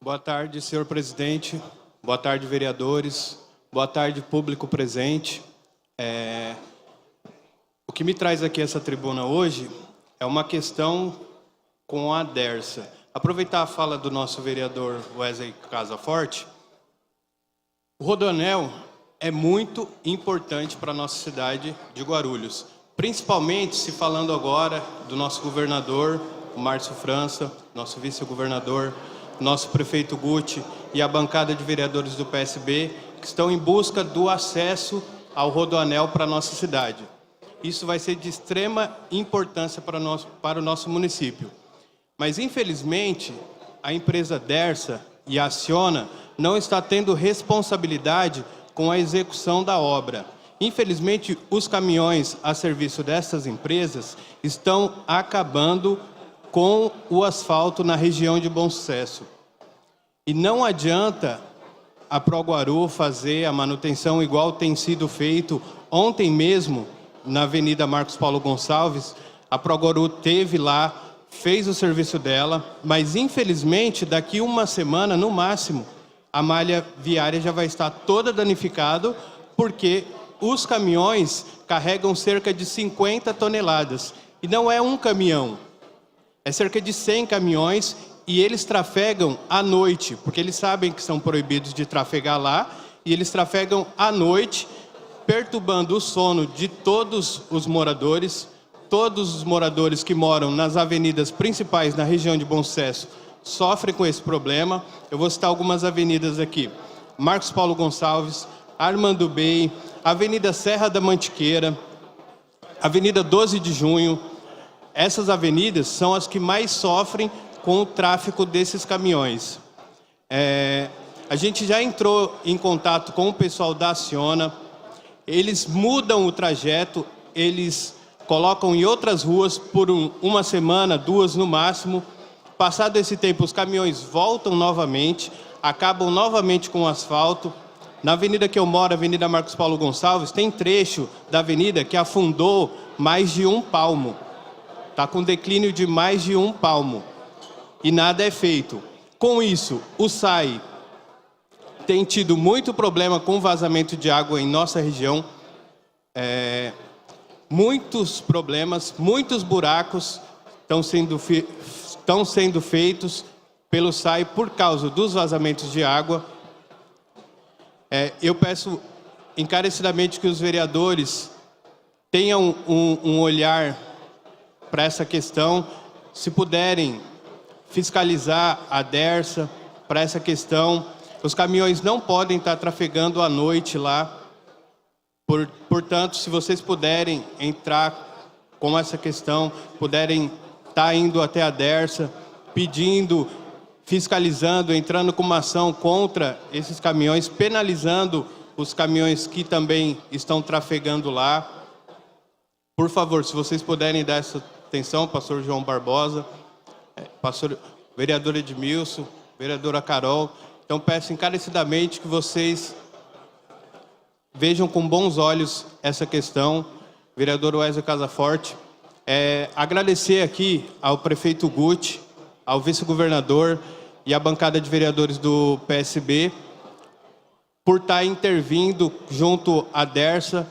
Boa tarde, senhor presidente. Boa tarde, vereadores. Boa tarde, público presente. O que me traz aqui essa tribuna hoje é uma questão com a Dersa. Aproveitar a fala do nosso vereador Wesley Casaforte. O Rodoanel é muito importante para a nossa cidade de Guarulhos, principalmente se falando agora do nosso governador, o Márcio França, nosso vice-governador, nosso prefeito Guti e a bancada de vereadores do PSB, que estão em busca do acesso ao Rodoanel para a nossa cidade. Isso vai ser de extrema importância para o nosso município. Mas, infelizmente, a empresa Dersa e a Acciona não está tendo responsabilidade com a execução da obra. Infelizmente, os caminhões a serviço dessas empresas estão acabando com o asfalto na região de Bom Sucesso. E não adianta a Proguaru fazer a manutenção igual tem sido feito. Ontem mesmo, na Avenida Marcos Paulo Gonçalves, a Proguaru teve lá, fez o serviço dela, mas infelizmente daqui uma semana, no máximo, a malha viária já vai estar toda danificada, porque os caminhões carregam cerca de 50 toneladas. E não é um caminhão, é cerca de 100 caminhões, e eles trafegam à noite, porque eles sabem que são proibidos de trafegar lá, e eles trafegam à noite, perturbando o sono de todos os moradores. Todos os moradores que moram nas avenidas principais na região de Bom Sucesso sofrem com esse problema. Eu vou citar algumas avenidas aqui. Marcos Paulo Gonçalves, Armando Bey, Avenida Serra da Mantiqueira, Avenida 12 de Junho. Essas avenidas são as que mais sofrem com o tráfego desses caminhões. A gente já entrou em contato com o pessoal da Acciona. Eles mudam o trajeto, eles colocam em outras ruas por uma semana, 2 no máximo. Passado esse tempo, os caminhões voltam novamente, acabam novamente com o asfalto. Na avenida que eu moro, a Avenida Marcos Paulo Gonçalves, tem trecho da avenida que afundou mais de 1 palmo. Está com declínio de mais de 1 palmo. E nada é feito. Com isso, o SAI tem tido muito problema com vazamento de água em nossa região. Muitos problemas, muitos buracos estão sendo feitos pelo SAI por causa dos vazamentos de água. Eu peço encarecidamente que os vereadores tenham um olhar para essa questão, se puderem fiscalizar a Dersa para essa questão. Os caminhões não podem estar trafegando à noite lá. Portanto, se vocês puderem entrar com essa questão, puderem estar indo até a Dersa, pedindo, fiscalizando, entrando com uma ação contra esses caminhões, penalizando os caminhões que também estão trafegando lá. Por favor, se vocês puderem dar essa atenção, pastor João Barbosa, vereador Edmilson, vereadora Carol. Então, peço encarecidamente que vocês vejam com bons olhos essa questão. Vereador Wesley Casaforte. Agradecer aqui ao prefeito Guti, ao vice-governador e à bancada de vereadores do PSB por estar intervindo junto à Dersa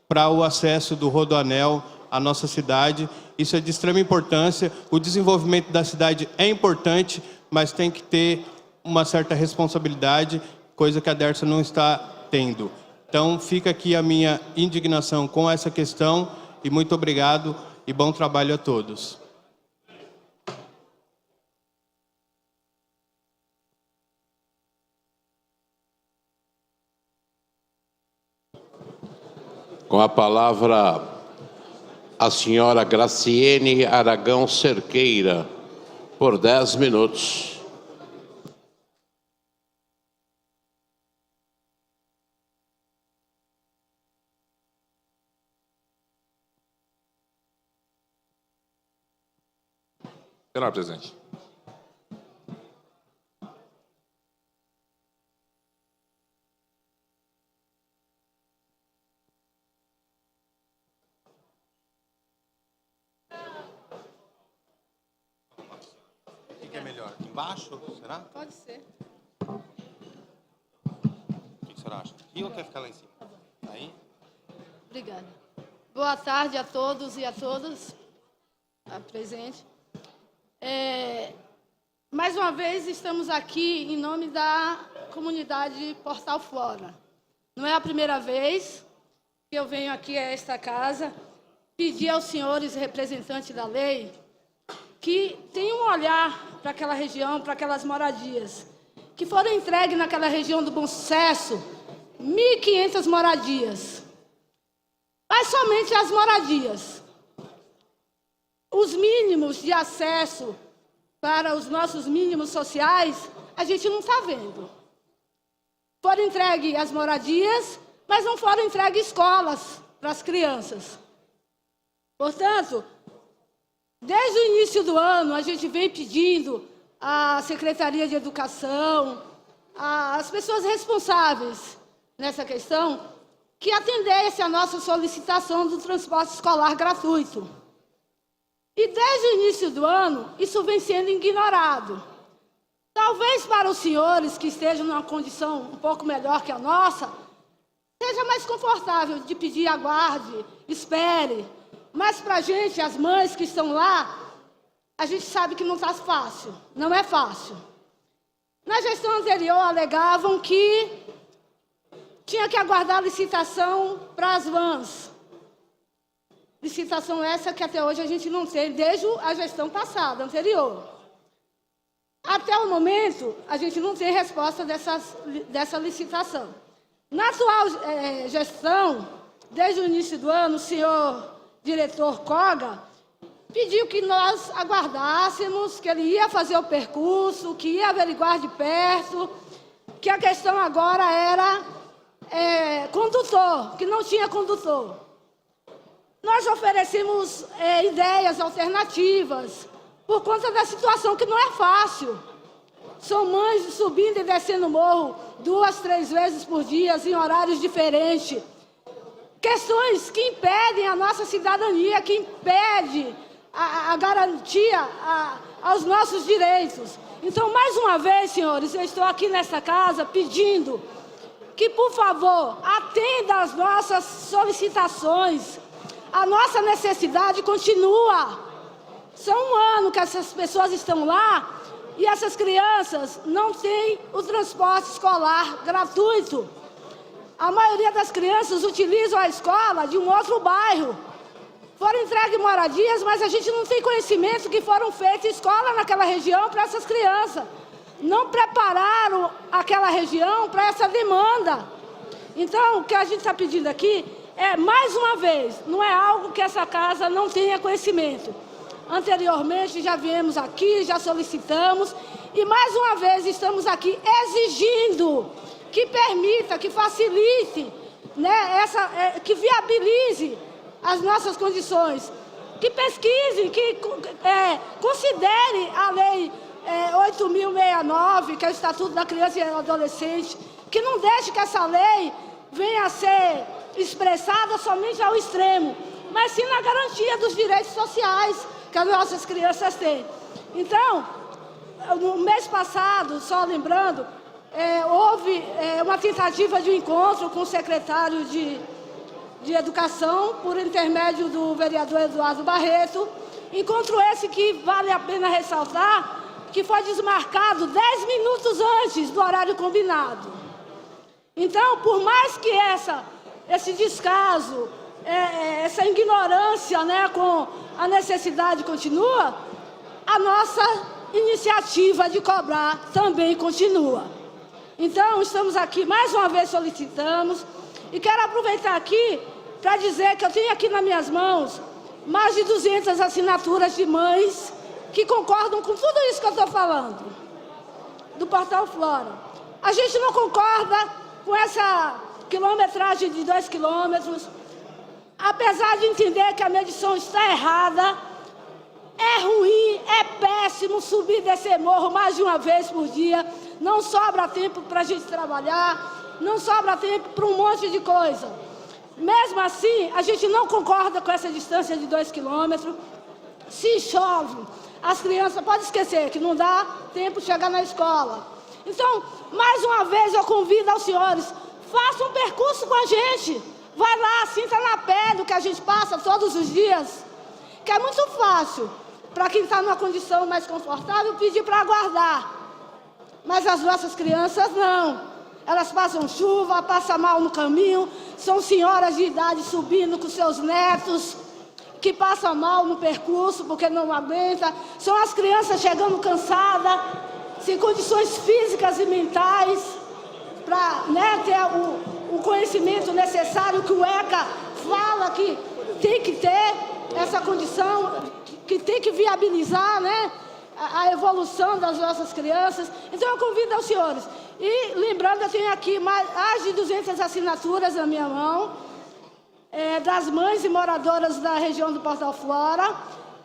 para o acesso do Rodoanel à nossa cidade. Isso é de extrema importância. O desenvolvimento da cidade é importante, mas tem que ter uma certa responsabilidade, coisa que a Dersa não está tendo. Então, fica aqui a minha indignação com essa questão e muito obrigado e bom trabalho a todos. Com a palavra, a senhora Graciene Aragão Cerqueira, por 10 minutos. Senhor presidente. O que é melhor? Embaixo? Será? Pode ser. senhora acha? Aqui ou quer ficar lá em cima? Aí? Obrigada. Boa tarde a todos e a todas presentes. Mais uma vez estamos aqui em nome da comunidade Portal Flora. Não é a primeira vez que eu venho aqui a esta casa pedir aos senhores representantes da lei que tenham um olhar para aquela região, para aquelas moradias, que foram entregues naquela região do Bom Sucesso 1.500 moradias. Mas somente as moradias. Os mínimos de acesso para os nossos mínimos sociais, a gente não está vendo. Foram entregues as moradias, mas não foram entregues escolas para as crianças. Portanto, desde o início do ano, a gente vem pedindo à Secretaria de Educação, às pessoas responsáveis nessa questão, que atendesse a nossa solicitação do transporte escolar gratuito. E desde o início do ano, isso vem sendo ignorado. Talvez para os senhores que estejam numa condição um pouco melhor que a nossa, seja mais confortável de pedir aguarde, espere. Mas para a gente, as mães que estão lá, a gente sabe que não está fácil, não é fácil. Na gestão anterior, alegavam que tinha que aguardar a licitação para as vans. Licitação essa que até hoje a gente não tem, desde a gestão passada, anterior. Até o momento, a gente não tem resposta dessa licitação. Na atual gestão, desde o início do ano, o senhor diretor Koga pediu que nós aguardássemos, que ele ia fazer o percurso, que ia averiguar de perto, que a questão agora era condutor, que não tinha condutor. Nós oferecemos ideias alternativas, por conta da situação que não é fácil. São mães subindo e descendo o morro 2, 3 vezes por dia, em horários diferentes. Questões que impedem a nossa cidadania, que impedem a garantia aos nossos direitos. Então, mais uma vez, senhores, eu estou aqui nesta casa pedindo que, por favor, atenda às nossas solicitações. A nossa necessidade continua. São um ano que essas pessoas estão lá e essas crianças não têm o transporte escolar gratuito. A maioria das crianças utilizam a escola de um outro bairro. Foram entregues moradias, mas a gente não tem conhecimento que foram feitas escola naquela região para essas crianças. Não prepararam aquela região para essa demanda. Então, o que a gente está pedindo aqui mais uma vez, não é algo que essa casa não tenha conhecimento. Anteriormente já viemos aqui, já solicitamos e mais uma vez estamos aqui exigindo que permita, que facilite, que viabilize as nossas condições, que pesquise, que considere a lei 8.069, que é o Estatuto da Criança e do Adolescente, que não deixe que essa lei venha a ser expressada somente ao extremo, mas sim na garantia dos direitos sociais que as nossas crianças têm. Então, no mês passado, só lembrando, houve uma tentativa de encontro com o secretário de Educação, por intermédio do vereador Eduardo Barreto. Encontro esse que vale a pena ressaltar, que foi desmarcado 10 minutos antes do horário combinado. Então, por mais que esse descaso, essa ignorância, com a necessidade continua, a nossa iniciativa de cobrar também continua. Então, estamos aqui, mais uma vez solicitamos, e quero aproveitar aqui para dizer que eu tenho aqui nas minhas mãos mais de 200 assinaturas de mães que concordam com tudo isso que eu estou falando, do Portal Flora. A gente não concorda com essa quilometragem de 2 quilômetros, apesar de entender que a medição está errada, é ruim, é péssimo subir e descer morro mais de uma vez por dia, não sobra tempo para a gente trabalhar, não sobra tempo para um monte de coisa. Mesmo assim, a gente não concorda com essa distância de 2 quilômetros. Se chove, as crianças podem esquecer que não dá tempo de chegar na escola. Então, mais uma vez eu convido aos senhores, faça um percurso com a gente. Vai lá, sinta na pele o que a gente passa todos os dias. Que é muito fácil, para quem está numa condição mais confortável, pedir para aguardar. Mas as nossas crianças não. Elas passam chuva, passam mal no caminho, são senhoras de idade subindo com seus netos, que passam mal no percurso porque não aguenta. São as crianças chegando cansadas, sem condições físicas e mentais, para ter o conhecimento necessário que o ECA fala que tem que ter essa condição, que tem que viabilizar, a evolução das nossas crianças. Então eu convido aos senhores. E lembrando, eu tenho aqui mais de 200 assinaturas na minha mão, das mães e moradoras da região do Portal Flora.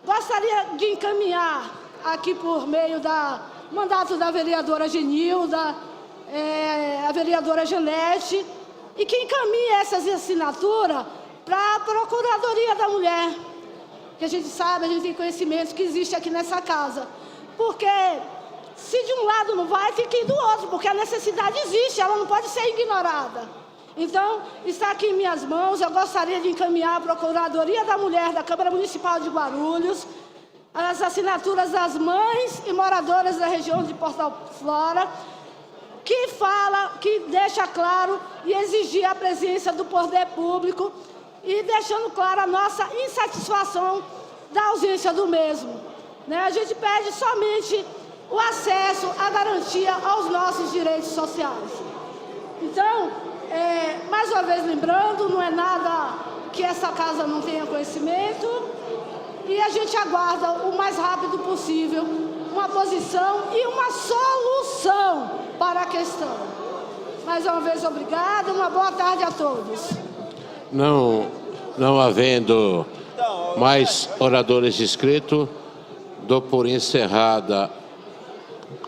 Gostaria de encaminhar aqui por meio do mandato da vereadora Genilda, a vereadora Janete, e que encaminhe essas assinaturas para a Procuradoria da Mulher, que a gente sabe, a gente tem conhecimento que existe aqui nessa casa. Porque se de um lado não vai, tem que ir do outro, porque a necessidade existe, ela não pode ser ignorada. Então, está aqui em minhas mãos, eu gostaria de encaminhar à Procuradoria da Mulher da Câmara Municipal de Guarulhos as assinaturas das mães e moradoras da região de Portal Flora, que deixa claro e exigir a presença do poder público e deixando claro a nossa insatisfação da ausência do mesmo. A gente pede somente o acesso à garantia aos nossos direitos sociais. Então, mais uma vez lembrando, não é nada que essa casa não tenha conhecimento e a gente aguarda o mais rápido possível uma posição e uma solução para a questão. Mais uma vez, obrigada, uma boa tarde a todos. Não havendo mais oradores inscritos, dou por encerrada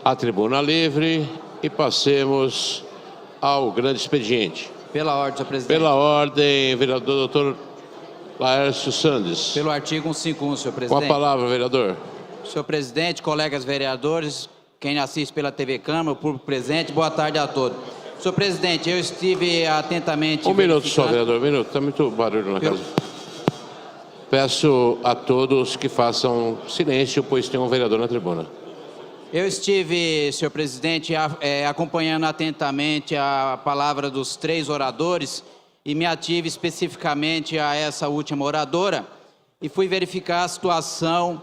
a tribuna livre e passemos ao grande expediente. Pela ordem, senhor presidente. Pela ordem, vereador doutor Laércio Sandes. Pelo artigo 151, senhor Com presidente. a palavra, vereador. Senhor presidente, colegas vereadores, quem assiste pela TV Câmara, o público presente, boa tarde a todos. Senhor presidente, eu estive atentamente... Um minuto só, vereador, um minuto. Está muito barulho na casa. Peço a todos que façam silêncio, pois tem um vereador na tribuna. Eu estive, senhor presidente, acompanhando atentamente a palavra dos três oradores e me ative especificamente a essa última oradora e fui verificar a situação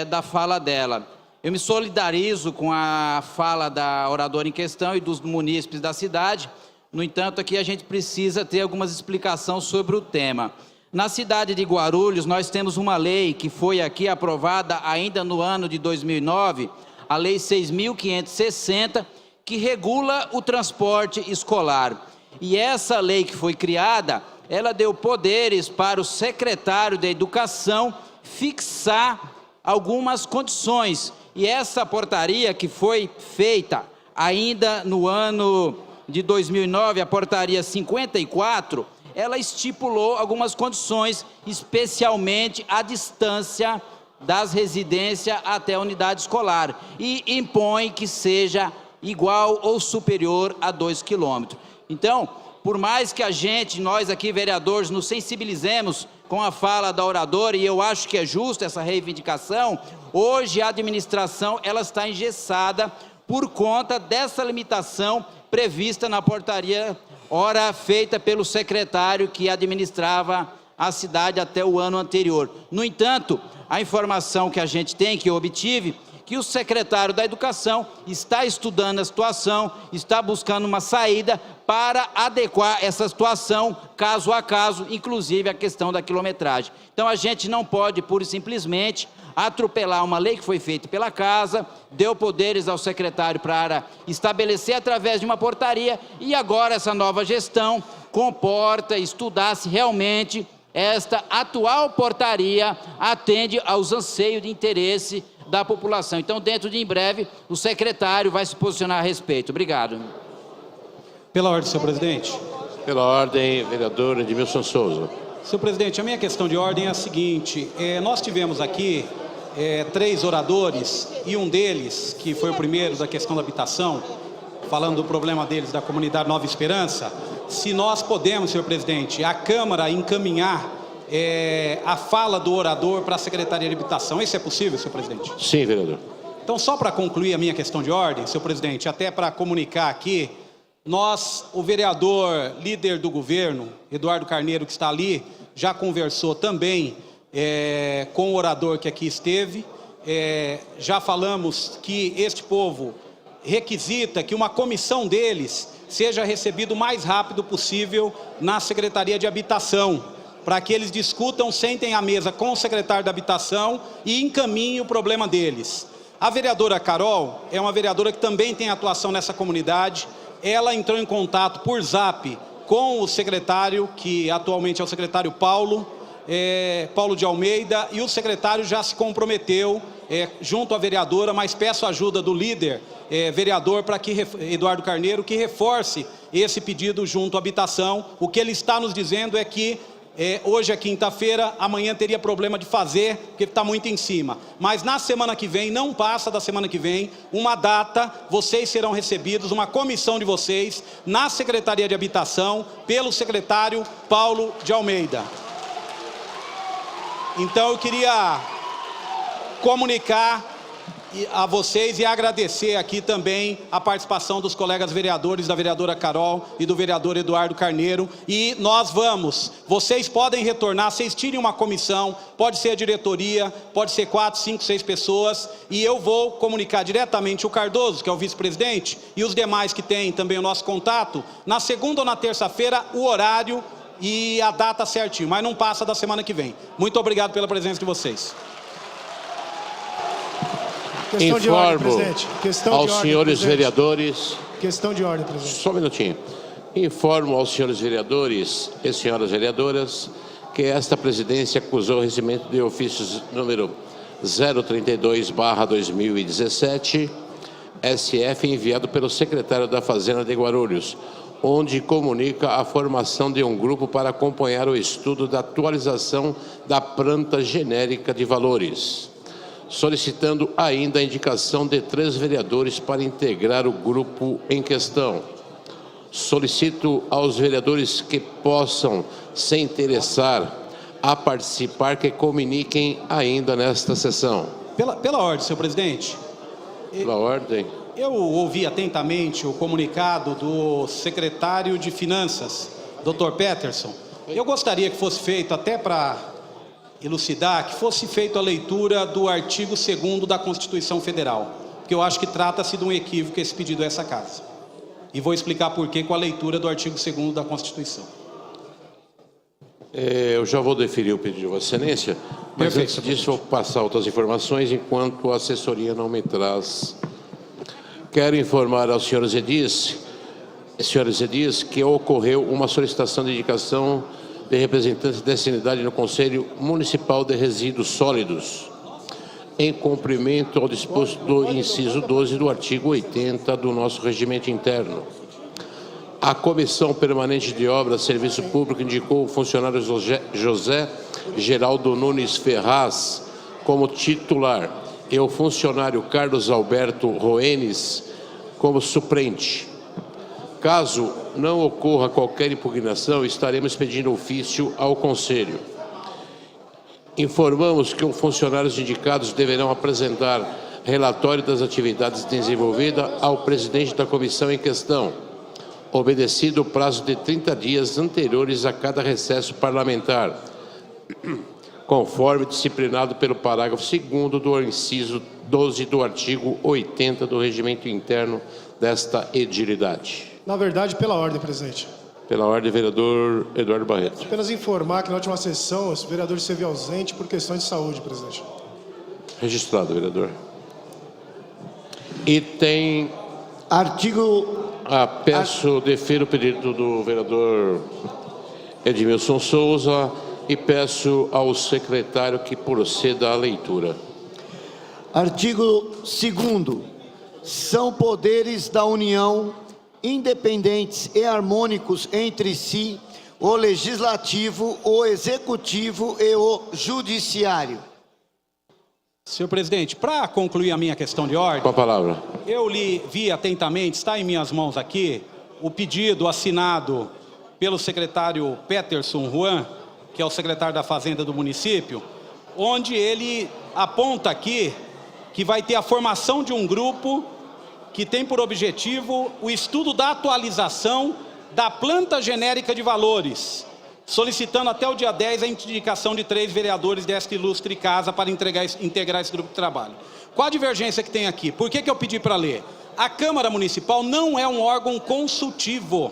da fala dela. Eu me solidarizo com a fala da oradora em questão e dos munícipes da cidade. No entanto, aqui a gente precisa ter algumas explicações sobre o tema. Na cidade de Guarulhos, nós temos uma lei que foi aqui aprovada ainda no ano de 2009, a Lei 6.560, que regula o transporte escolar. E essa lei que foi criada, ela deu poderes para o secretário da Educação fixar algumas condições. E essa portaria que foi feita ainda no ano de 2009, a portaria 54, ela estipulou algumas condições, especialmente a distância das residências até a unidade escolar, e impõe que seja igual ou superior a 2 quilômetros. Então, por mais que nós aqui vereadores, nos sensibilizemos com a fala da oradora, e eu acho que é justa essa reivindicação, hoje a administração ela está engessada por conta dessa limitação prevista na portaria, ora feita pelo secretário que administrava a cidade até o ano anterior. No entanto, a informação que a gente tem, que eu obtive, que o secretário da Educação está estudando a situação, está buscando uma saída para adequar essa situação, caso a caso, inclusive a questão da quilometragem. Então, a gente não pode, pura e simplesmente, atropelar uma lei que foi feita pela Casa, deu poderes ao secretário para estabelecer através de uma portaria, e agora essa nova gestão comporta, estudar se realmente esta atual portaria atende aos anseios de interesse da população. Então, dentro de em breve, o secretário vai se posicionar a respeito. Obrigado. Pela ordem, senhor presidente. Pela ordem, vereador Edmilson Souza. Senhor presidente, a minha questão de ordem é a seguinte: nós tivemos aqui 3 oradores, e um deles, que foi o primeiro da questão da habitação, falando do problema deles, da comunidade Nova Esperança, se nós podemos, senhor presidente, a Câmara encaminhar a fala do orador para a Secretaria de Habitação. Isso é possível, senhor presidente? Sim, vereador. Então, só para concluir a minha questão de ordem, senhor presidente, até para comunicar aqui, o vereador líder do governo, Eduardo Carneiro, que está ali, já conversou também com o orador que aqui esteve. Já falamos que este povo requisita que uma comissão deles seja recebida o mais rápido possível na Secretaria de Habitação, para que eles discutam, sentem à mesa com o secretário da Habitação e encaminhem o problema deles. A vereadora Carol é uma vereadora que também tem atuação nessa comunidade. Ela entrou em contato por zap com o secretário, que atualmente é o secretário Paulo de Almeida, e o secretário já se comprometeu junto à vereadora, mas peço a ajuda do líder vereador, para que Eduardo Carneiro, que reforce esse pedido junto à Habitação. O que ele está nos dizendo é que hoje é quinta-feira, amanhã teria problema de fazer, porque está muito em cima. Mas na semana que vem, não passa da semana que vem, uma data, vocês serão recebidos, uma comissão de vocês, na Secretaria de Habitação, pelo secretário Paulo de Almeida. Então eu queria comunicar a vocês e agradecer aqui também a participação dos colegas vereadores, da vereadora Carol e do vereador Eduardo Carneiro. E vocês podem retornar, vocês tirem uma comissão, pode ser a diretoria, pode ser 4, 5, 6 pessoas, e eu vou comunicar diretamente o Cardoso, que é o vice-presidente, e os demais que têm também o nosso contato, na segunda ou na terça-feira, o horário e a data certinho, mas não passa da semana que vem. Muito obrigado pela presença de vocês. Questão de ordem, Informo presidente. Questão aos de ordem, senhores presidente. vereadores... Questão de ordem, presidente. Só um minutinho. Informo aos senhores vereadores e senhoras vereadoras que esta presidência acusou o recebimento de ofícios número 032/2017, SF, enviado pelo secretário da Fazenda de Guarulhos, onde comunica a formação de um grupo para acompanhar o estudo da atualização da planta genérica de valores, solicitando ainda a indicação de 3 vereadores para integrar o grupo em questão. Solicito aos vereadores que possam se interessar a participar que comuniquem ainda nesta sessão. Pela ordem, senhor presidente. Pela ordem. Eu ouvi atentamente o comunicado do secretário de Finanças, Dr. Peterson. Eu gostaria que fosse feito, até para elucidar, que fosse feita a leitura do artigo 2º da Constituição Federal, porque eu acho que trata-se de um equívoco esse pedido a essa casa. E vou explicar por quê com a leitura do artigo 2º da Constituição. Eu já vou deferir o pedido de Vossa Excelência, mas Perfeito, antes disso vou passar outras informações enquanto a assessoria não me traz. Quero informar aos senhores edis que ocorreu uma solicitação de indicação de representantes dessa unidade no Conselho Municipal de Resíduos Sólidos, em cumprimento ao disposto do inciso 12 do artigo 80 do nosso regimento interno. A Comissão Permanente de Obras e Serviço Público indicou o funcionário José Geraldo Nunes Ferraz como titular e o funcionário Carlos Alberto Roenes como suplente. Caso não ocorra qualquer impugnação, estaremos pedindo ofício ao Conselho. Informamos que os funcionários indicados deverão apresentar relatório das atividades desenvolvidas ao presidente da comissão em questão, obedecido o prazo de 30 dias anteriores a cada recesso parlamentar, conforme disciplinado pelo parágrafo 2º do inciso 12 do artigo 80 do regimento interno desta edilidade. Na verdade, pela ordem, presidente. Pela ordem, vereador Eduardo Barreto. Apenas informar que na última sessão o vereador esteve ausente por questões de saúde, presidente. Registrado, vereador. E tem... Artigo... defiro o pedido do vereador Edmilson Souza e peço ao secretário que proceda à leitura. Artigo 2º. São poderes da União, independentes e harmônicos entre si, o Legislativo, o Executivo e o Judiciário. Senhor presidente, para concluir a minha questão de ordem... Com a palavra. Eu vi atentamente, está em minhas mãos aqui, o pedido assinado pelo secretário Peterson Juan, que é o secretário da Fazenda do município, onde ele aponta aqui que vai ter a formação de um grupo que tem por objetivo o estudo da atualização da planta genérica de valores, solicitando até o dia 10 a indicação de 3 vereadores desta ilustre casa para integrar esse grupo de trabalho. Qual a divergência que tem aqui? Por que eu pedi para ler? A Câmara Municipal não é um órgão consultivo.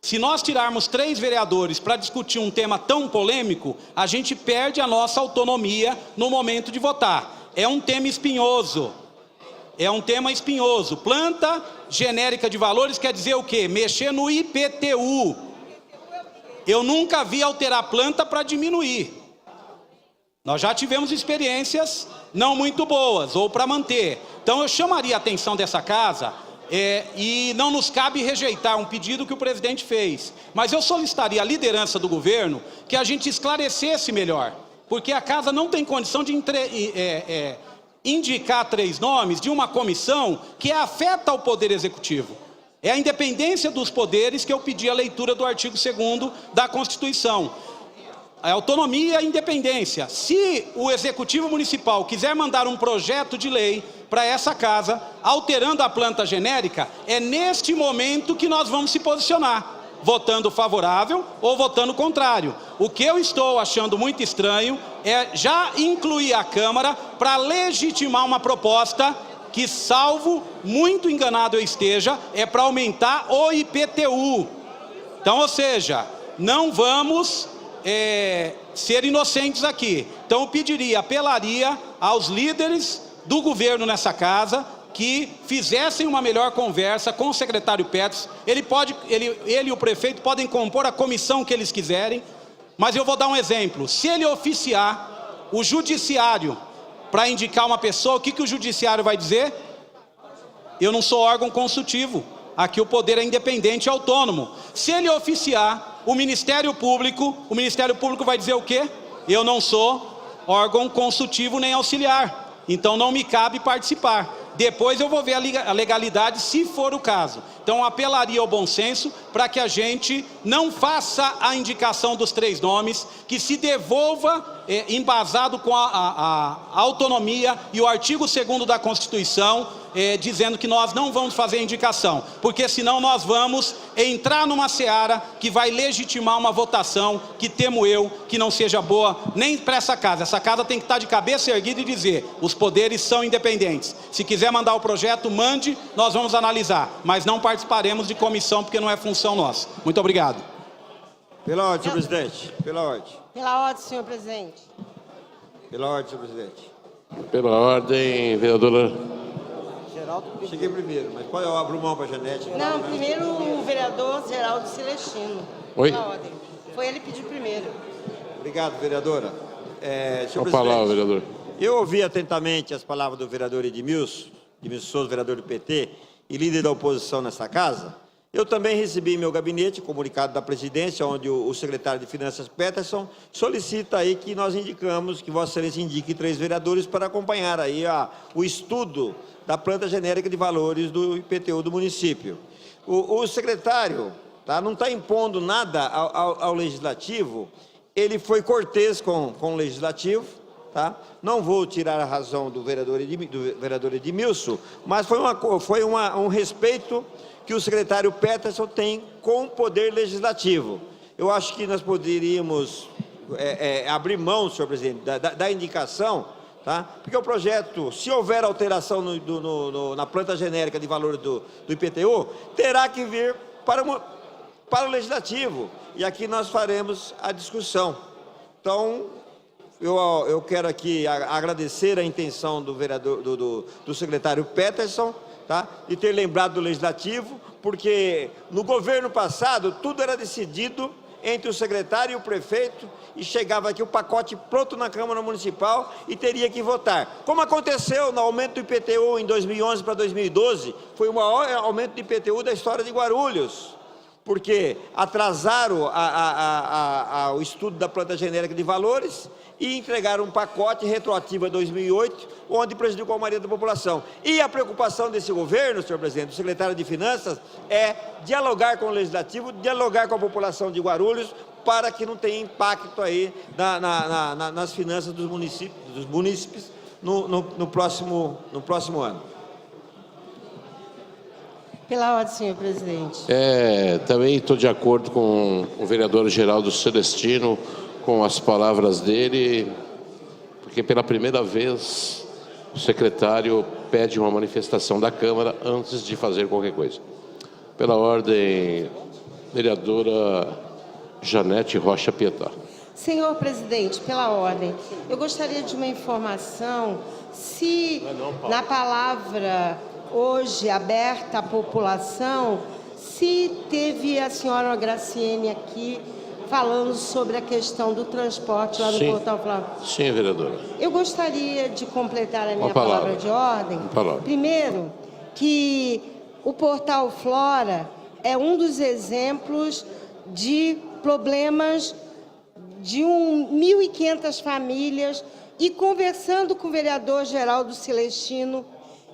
Se nós tirarmos 3 vereadores para discutir um tema tão polêmico, a gente perde a nossa autonomia no momento de votar. É um tema espinhoso. É um tema espinhoso. Planta genérica de valores quer dizer o quê? Mexer no IPTU. Eu nunca vi alterar planta para diminuir. Nós já tivemos experiências não muito boas, ou para manter. Então eu chamaria a atenção dessa casa, e não nos cabe rejeitar um pedido que o presidente fez. Mas eu solicitaria à liderança do governo que a gente esclarecesse melhor. Porque a casa não tem condição de indicar 3 nomes de uma comissão que afeta o Poder Executivo. É a independência dos poderes que eu pedi a leitura do artigo 2º da Constituição. A autonomia e a independência. Se o Executivo Municipal quiser mandar um projeto de lei para essa casa, alterando a planta genérica, é neste momento que nós vamos se posicionar, votando favorável ou votando contrário. O que eu estou achando muito estranho é já incluir a Câmara para legitimar uma proposta que, salvo muito enganado eu esteja, é para aumentar o IPTU. Então, ou seja, não vamos ser inocentes aqui. Então eu pediria, apelaria aos líderes do governo nessa casa que fizessem uma melhor conversa com o secretário Petros. Ele e o prefeito podem compor a comissão que eles quiserem, mas eu vou dar um exemplo. Se ele oficiar o judiciário para indicar uma pessoa, o que o judiciário vai dizer? Eu não sou órgão consultivo, aqui o poder é independente e autônomo. Se ele oficiar o Ministério Público vai dizer o quê? Eu não sou órgão consultivo nem auxiliar, então não me cabe participar. Depois eu vou ver a legalidade, se for o caso. Então apelaria ao bom senso para que a gente não faça a indicação dos 3 nomes, que se devolva embasado com a autonomia e o artigo 2º da Constituição, dizendo que nós não vamos fazer indicação, porque senão nós vamos entrar numa seara que vai legitimar uma votação que temo eu que não seja boa nem para essa casa. Essa casa tem que estar de cabeça erguida e dizer, os poderes são independentes. Se quiser mandar o projeto, mande, nós vamos analisar, mas não participaremos de comissão porque não é função nossa. Muito obrigado. Pela ordem, senhor presidente. Pela ordem. Pela ordem, senhor presidente. Pela ordem, senhor presidente. Pela ordem, vereadora. Cheguei primeiro, mas pode eu abro mão para a Janete? Não, primeiro o vereador Geraldo Celestino. Oi? Pela ordem. Foi ele que pediu primeiro. Obrigado, vereadora. Senhor Com a palavra, presidente, vereador. eu ouvi atentamente as palavras do vereador Edmilson Souza, vereador do PT e líder da oposição nessa casa. Eu também recebi em meu gabinete comunicado da presidência, onde o secretário de Finanças, Peterson, solicita aí que nós indicamos, que Vossa Excelência indique 3 vereadores para acompanhar aí o estudo da planta genérica de valores do IPTU do município. O secretário não está impondo nada ao Legislativo, ele foi cortês com o Legislativo, não vou tirar a razão do vereador Edmilson, mas foi um respeito que o secretário Peterson tem com o Poder Legislativo. Eu acho que nós poderíamos abrir mão, senhor presidente, da indicação, porque o projeto, se houver alteração na planta genérica de valores do IPTU, terá que vir para o Legislativo, e aqui nós faremos a discussão. Então, eu quero aqui agradecer a intenção do vereador, do secretário Peterson, de ter lembrado do Legislativo, porque no governo passado tudo era decidido entre o secretário e o prefeito, e chegava aqui o pacote pronto na Câmara Municipal e teria que votar. Como aconteceu no aumento do IPTU em 2011 para 2012, foi o maior aumento do IPTU da história de Guarulhos, porque atrasaram o estudo da planta genérica de valores e entregaram um pacote retroativo a 2008, onde prejudicou a maioria da população. E a preocupação desse governo, senhor presidente, do secretário de Finanças, é dialogar com o Legislativo, dialogar com a população de Guarulhos, para que não tenha impacto aí nas finanças dos munícipes no próximo ano. Pela ordem, senhor presidente. Também estou de acordo com o vereador Geraldo Celestino, com as palavras dele, porque pela primeira vez o secretário pede uma manifestação da Câmara antes de fazer qualquer coisa. Pela ordem, vereadora Janete Rocha Pietá. Senhor presidente, pela ordem, eu gostaria de uma informação se na palavra hoje aberta à população, se teve a senhora Graciene aqui falando sobre a questão do transporte lá no Portal Flora. Sim, vereadora. Eu gostaria de completar a minha palavra de ordem. Primeiro, que o Portal Flora é um dos exemplos de problemas de 1.500 famílias, e conversando com o vereador Geraldo Celestino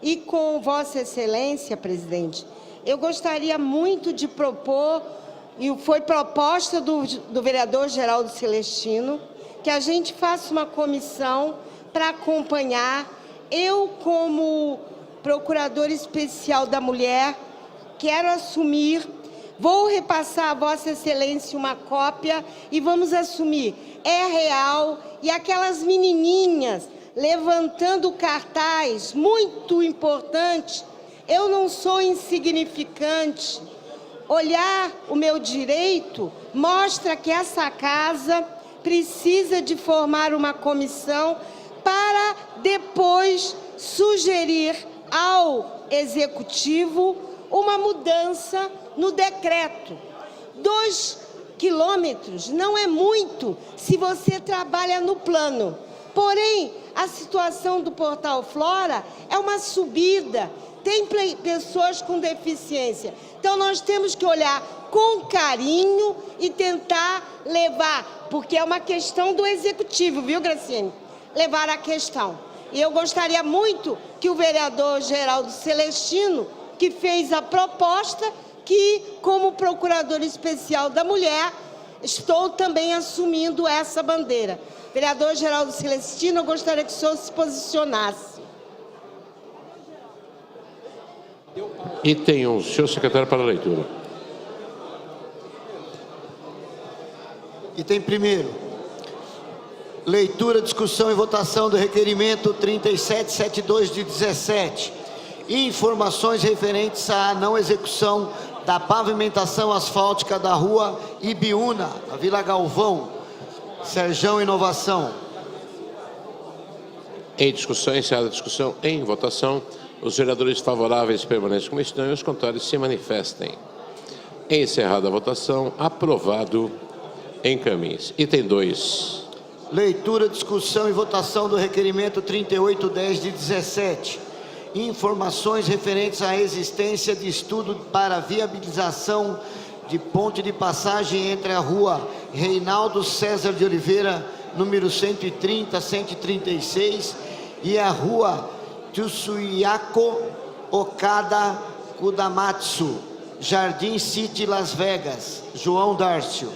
e com Vossa Excelência, presidente, eu gostaria muito de propor, e foi proposta do vereador Geraldo Celestino, que a gente faça uma comissão para acompanhar. Eu, como procuradora especial da mulher, quero assumir, vou repassar a Vossa Excelência uma cópia e vamos assumir. É real, e aquelas menininhas levantando cartaz, muito importante, eu não sou insignificante. Olhar o meu direito mostra que essa casa precisa de formar uma comissão para depois sugerir ao Executivo uma mudança no decreto. 2 quilômetros não é muito se você trabalha no plano. Porém, a situação do Portal Flora é uma subida, tem pessoas com deficiência. Então, nós temos que olhar com carinho e tentar levar, porque é uma questão do Executivo, viu, Graciene? Levar a questão. E eu gostaria muito que o vereador Geraldo Celestino, que fez a proposta, que, como procurador especial da mulher, estou também assumindo essa bandeira. Vereador Geraldo Celestino, eu gostaria que o senhor se posicionasse. Item 1, senhor secretário, para a leitura. Item 1º. Leitura, discussão e votação do requerimento 3772 de 17. Informações referentes à não execução da pavimentação asfáltica da rua Ibiúna, na Vila Galvão. Serjão Inovação. Em discussão, encerrada a discussão, em votação, os vereadores favoráveis permaneçam como estão e os contrários se manifestem. Encerrada a votação, aprovado, encaminhe-se. Item 2. Leitura, discussão e votação do requerimento 3810 de 17. Informações referentes à existência de estudo para viabilização de ponte de passagem entre a rua Reinaldo César de Oliveira, número 130, 136, e a rua Tsuyako Okada Kudamatsu, Jardim City, Las Vegas. João Dárcio.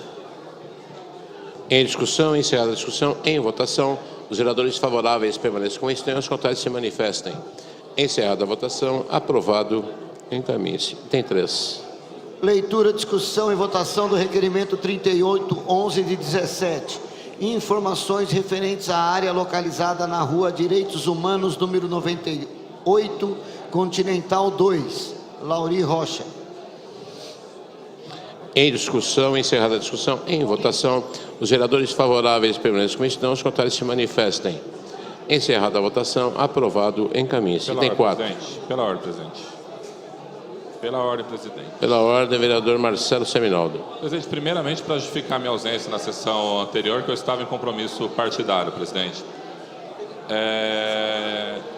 Em discussão, encerrada a discussão, em votação, os vereadores favoráveis permaneçam como estão e os contrários se manifestem. Encerrada a votação, aprovado, encaminhe-se. Item 3. Leitura, discussão e votação do requerimento 3811 de 17. Informações referentes à área localizada na Rua Direitos Humanos, número 98, Continental 2. Lauri Rocha. Em discussão, encerrada a discussão, em votação, os vereadores favoráveis permaneçam como estão, os contrários se manifestem. Encerrada a votação, aprovado, encaminhe-se. Item 4. Pela ordem, presidente. Pela ordem, presidente. Pela ordem, vereador Marcelo Seminaldo. Presidente, primeiramente, para justificar minha ausência na sessão anterior, que eu estava em compromisso partidário, presidente.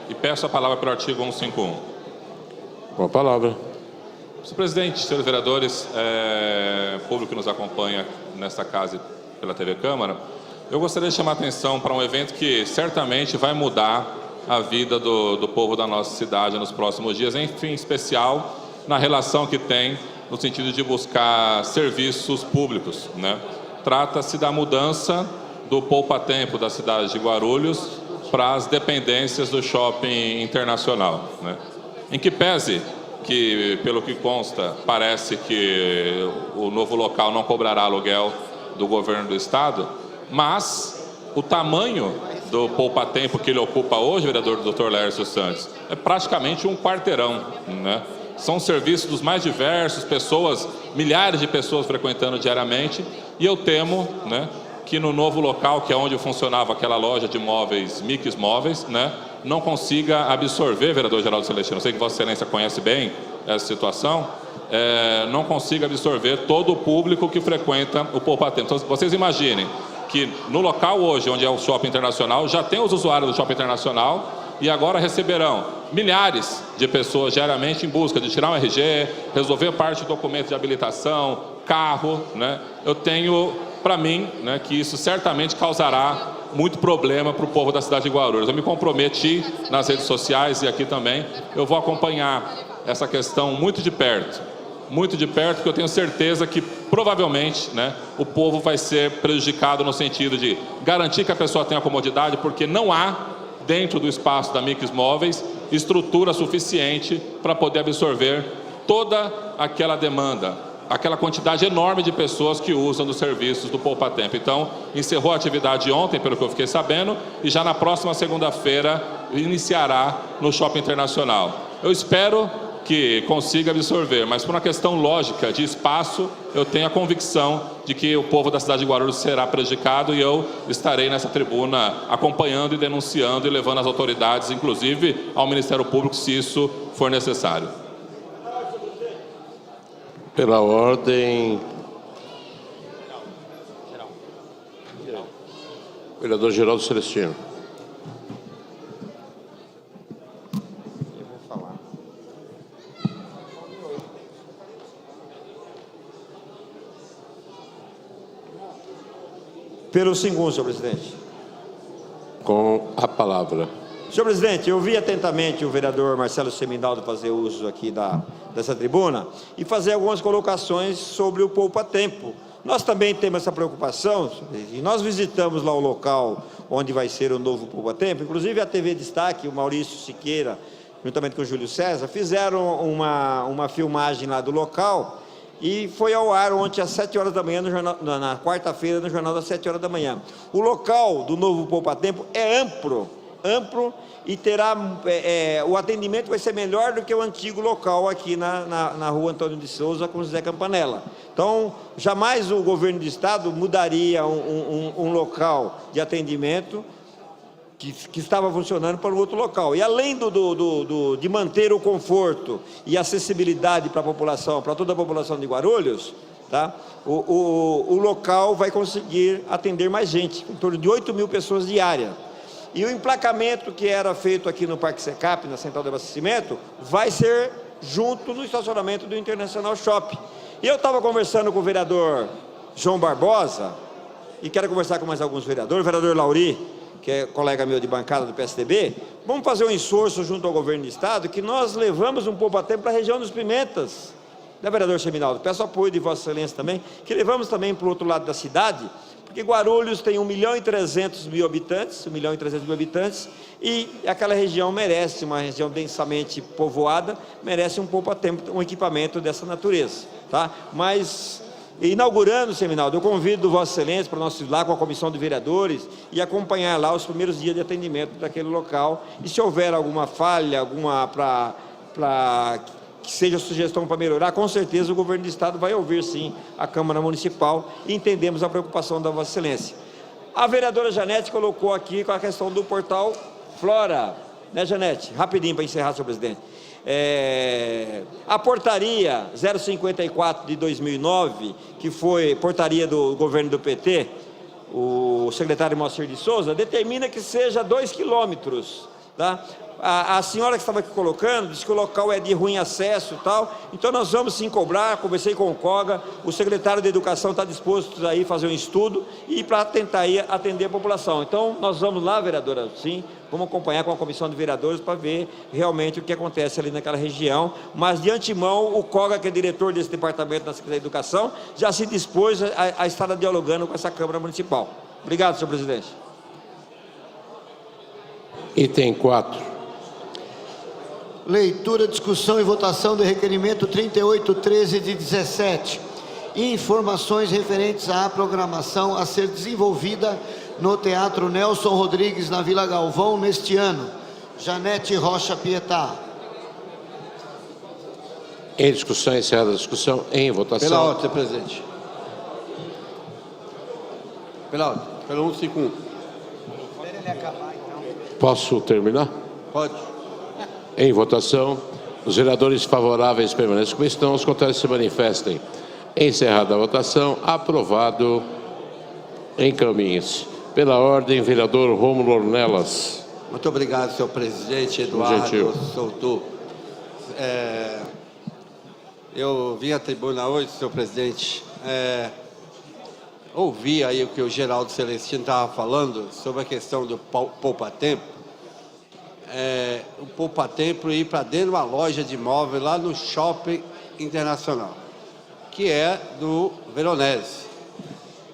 E peço a palavra pelo artigo 151. Com a palavra. Senhor presidente, senhores vereadores, público que nos acompanha nesta casa e pela TV Câmara, Eu gostaria de chamar a atenção para um evento que certamente vai mudar a vida do povo da nossa cidade nos próximos dias, em especial na relação que tem no sentido de buscar serviços públicos, né? Trata-se da mudança do poupa-tempo da cidade de Guarulhos para as dependências do shopping internacional, né? Em que pese que, pelo que consta, parece que o novo local não cobrará aluguel do governo do estado, mas o tamanho do poupa-tempo que ele ocupa hoje, vereador Dr. Lércio Santos, é praticamente um quarteirão, né? São serviços dos mais diversos, milhares de pessoas frequentando diariamente, e eu temo, né, que no novo local, que é onde funcionava aquela loja de móveis, Mix Móveis, né, não consiga absorver, vereador Geraldo Celestino, eu sei que Vossa Excelência conhece bem essa situação, não consiga absorver todo o público que frequenta o poupa-tempo. Então, vocês imaginem que no local hoje, onde é o Shopping Internacional, já tem os usuários do Shopping Internacional e agora receberão milhares de pessoas diariamente em busca de tirar um RG, resolver parte do documento de habilitação, carro, né? Eu tenho para mim, né, que isso certamente causará muito problema para o povo da cidade de Guarulhos. Eu me comprometi nas redes sociais e aqui também, eu vou acompanhar essa questão muito de perto, porque eu tenho certeza que provavelmente, né, o povo vai ser prejudicado no sentido de garantir que a pessoa tenha comodidade, porque não há dentro do espaço da Mix Móveis estrutura suficiente para poder absorver toda aquela demanda, aquela quantidade enorme de pessoas que usam os serviços do poupa-tempo. Então, encerrou a atividade ontem, pelo que eu fiquei sabendo, e já na próxima segunda-feira iniciará no Shopping Internacional. Eu espero que consiga absorver, mas por uma questão lógica de espaço, eu tenho a convicção de que o povo da cidade de Guarulhos será prejudicado e eu estarei nessa tribuna acompanhando e denunciando e levando as autoridades, inclusive ao Ministério Público, se isso for necessário. Pela ordem, vereador Geraldo Celestino. Pelo segundo, senhor presidente. Com a palavra. Senhor presidente, eu vi atentamente o vereador Marcelo Seminaldo fazer uso aqui dessa tribuna e fazer algumas colocações sobre o poupa-tempo. Nós também temos essa preocupação, e nós visitamos lá o local onde vai ser o novo poupa-tempo, inclusive a TV Destaque, o Maurício Siqueira, juntamente com o Júlio César, fizeram uma filmagem lá do local e foi ao ar ontem às 7 horas da manhã, na quarta-feira, no Jornal das 7 horas da manhã. O local do novo poupa-tempo é amplo e terá, o atendimento vai ser melhor do que o antigo local aqui na rua Antônio de Souza com José Campanella. Então, jamais o governo do estado mudaria um local de atendimento que estava funcionando para um outro local. E além de manter o conforto e acessibilidade para a população, para toda a população de Guarulhos, tá? O local vai conseguir atender mais gente, em torno de 8 mil pessoas diárias. E o emplacamento que era feito aqui no Parque Secap, na Central de Abastecimento, vai ser junto no estacionamento do Internacional Shopping. E eu estava conversando com o vereador João Barbosa, e quero conversar com mais alguns vereadores, o vereador Lauri, que é colega meu de bancada do PSDB, vamos fazer um esforço junto ao governo do estado, que nós levamos um poupa-tempo para a região dos Pimentas, né, vereador Seminaldo? Peço apoio de Vossa Excelência também, que levamos também para o outro lado da cidade, porque Guarulhos tem 1.300.000 habitantes, e aquela região merece, uma região densamente povoada, merece um poupa-tempo, um equipamento dessa natureza, tá? Mas, inaugurando, Seminaldo, eu convido Vossa Excelência para nós ir lá com a comissão de vereadores e acompanhar lá os primeiros dias de atendimento daquele local, e se houver alguma falha, alguma que seja sugestão para melhorar, com certeza o governo do estado vai ouvir sim a Câmara Municipal e entendemos a preocupação da Vossa Excelência. A vereadora Janete colocou aqui com a questão do portal Flora, né, Janete? Rapidinho para encerrar, senhor presidente. A portaria 054 de 2009, que foi portaria do governo do PT, o secretário Moacir de Souza, determina que seja 2 quilômetros tá? A senhora que estava aqui colocando, disse que o local é de ruim acesso e tal, então nós vamos sim cobrar. Conversei com o COGA, o secretário de Educação está disposto a ir fazer um estudo e para tentar aí atender a população. Então nós vamos lá, vereadora, sim, vamos acompanhar com a comissão de vereadores para ver realmente o que acontece ali naquela região, mas de antemão o COGA, que é diretor desse departamento da Secretaria de Educação, já se dispôs a estar dialogando com essa Câmara Municipal. Obrigado, senhor presidente. Item 4. Leitura, discussão e votação do requerimento 3813 de 17. Informações referentes à programação a ser desenvolvida no Teatro Nelson Rodrigues, na Vila Galvão, neste ano. Janete Rocha Pietá. Em discussão, encerrada a discussão, em votação. Pela ordem, senhor presidente. Pela ordem. Pelo 151. Posso terminar? Pode. Em votação, os vereadores favoráveis permaneçam como estão, os contrários se manifestem. Encerrada a votação, aprovado. Encaminhe-se. Pela ordem, vereador Rômulo Ornelas. Muito obrigado, senhor presidente Eduardo Souto. Eu vim à tribuna hoje, senhor presidente, ouvi aí o que o Geraldo Celestino estava falando sobre a questão do poupa-tempo. O poupa-tempo ir para dentro de uma loja de imóvel lá no Shopping Internacional, que é do Veronese.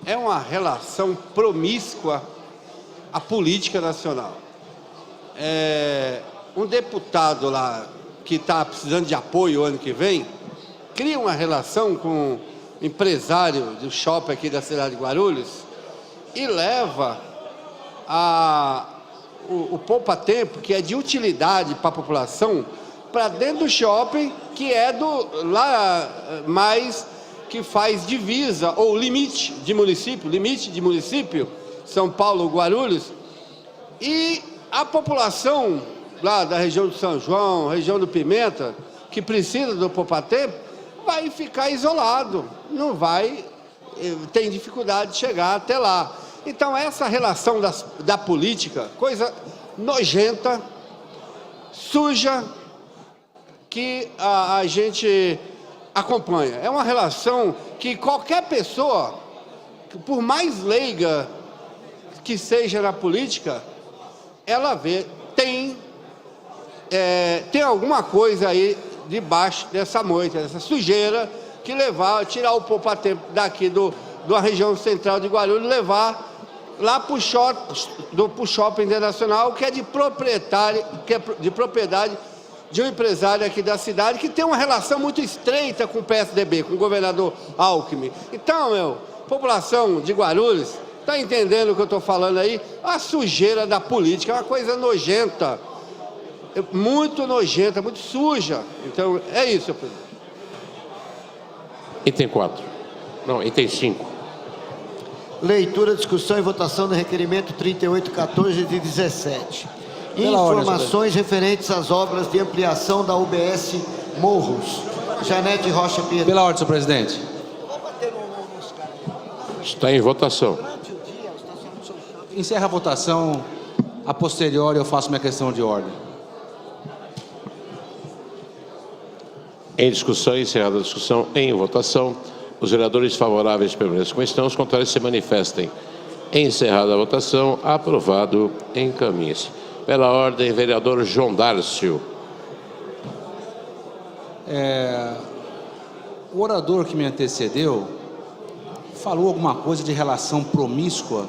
É uma relação promíscua à política nacional. Um deputado lá que está precisando de apoio ano que vem, cria uma relação com um empresário do shopping aqui da cidade de Guarulhos e leva o poupa-tempo, que é de utilidade para a população, para dentro do shopping, que é que faz divisa ou limite de município, São Paulo, Guarulhos, e a população lá da região do São João, região do Pimenta, que precisa do poupa-tempo, vai ficar isolado, não vai, tem dificuldade de chegar até lá. Então essa relação da política, coisa nojenta, suja, que a gente acompanha. É uma relação que qualquer pessoa, por mais leiga que seja na política, ela vê, tem alguma coisa aí debaixo dessa moita, dessa sujeira, que tirar o poupa-tempo daqui da região central de Guarulhos, levar lá para o Shopping Internacional, que é de propriedade de um empresário aqui da cidade, que tem uma relação muito estreita com o PSDB, com o governador Alckmin. Então, população de Guarulhos, está entendendo o que eu estou falando aí? A sujeira da política é uma coisa nojenta, muito nojenta, muito suja. Então, é isso, senhor presidente. Item 4. Não, item 5. Leitura, discussão e votação do requerimento 3814 de 17. Informações referentes às obras de ampliação da UBS Morros. Janete Rocha Pietá. Pela ordem, senhor presidente. Está em votação. Encerra a votação. A posteriori eu faço minha questão de ordem. Em discussão, encerrada a discussão, em votação, os vereadores favoráveis permaneçam como estão, os contrários se manifestem. Encerrada a votação, aprovado, encaminhe-se. Pela ordem, vereador João Dárcio. O orador que me antecedeu falou alguma coisa de relação promíscua.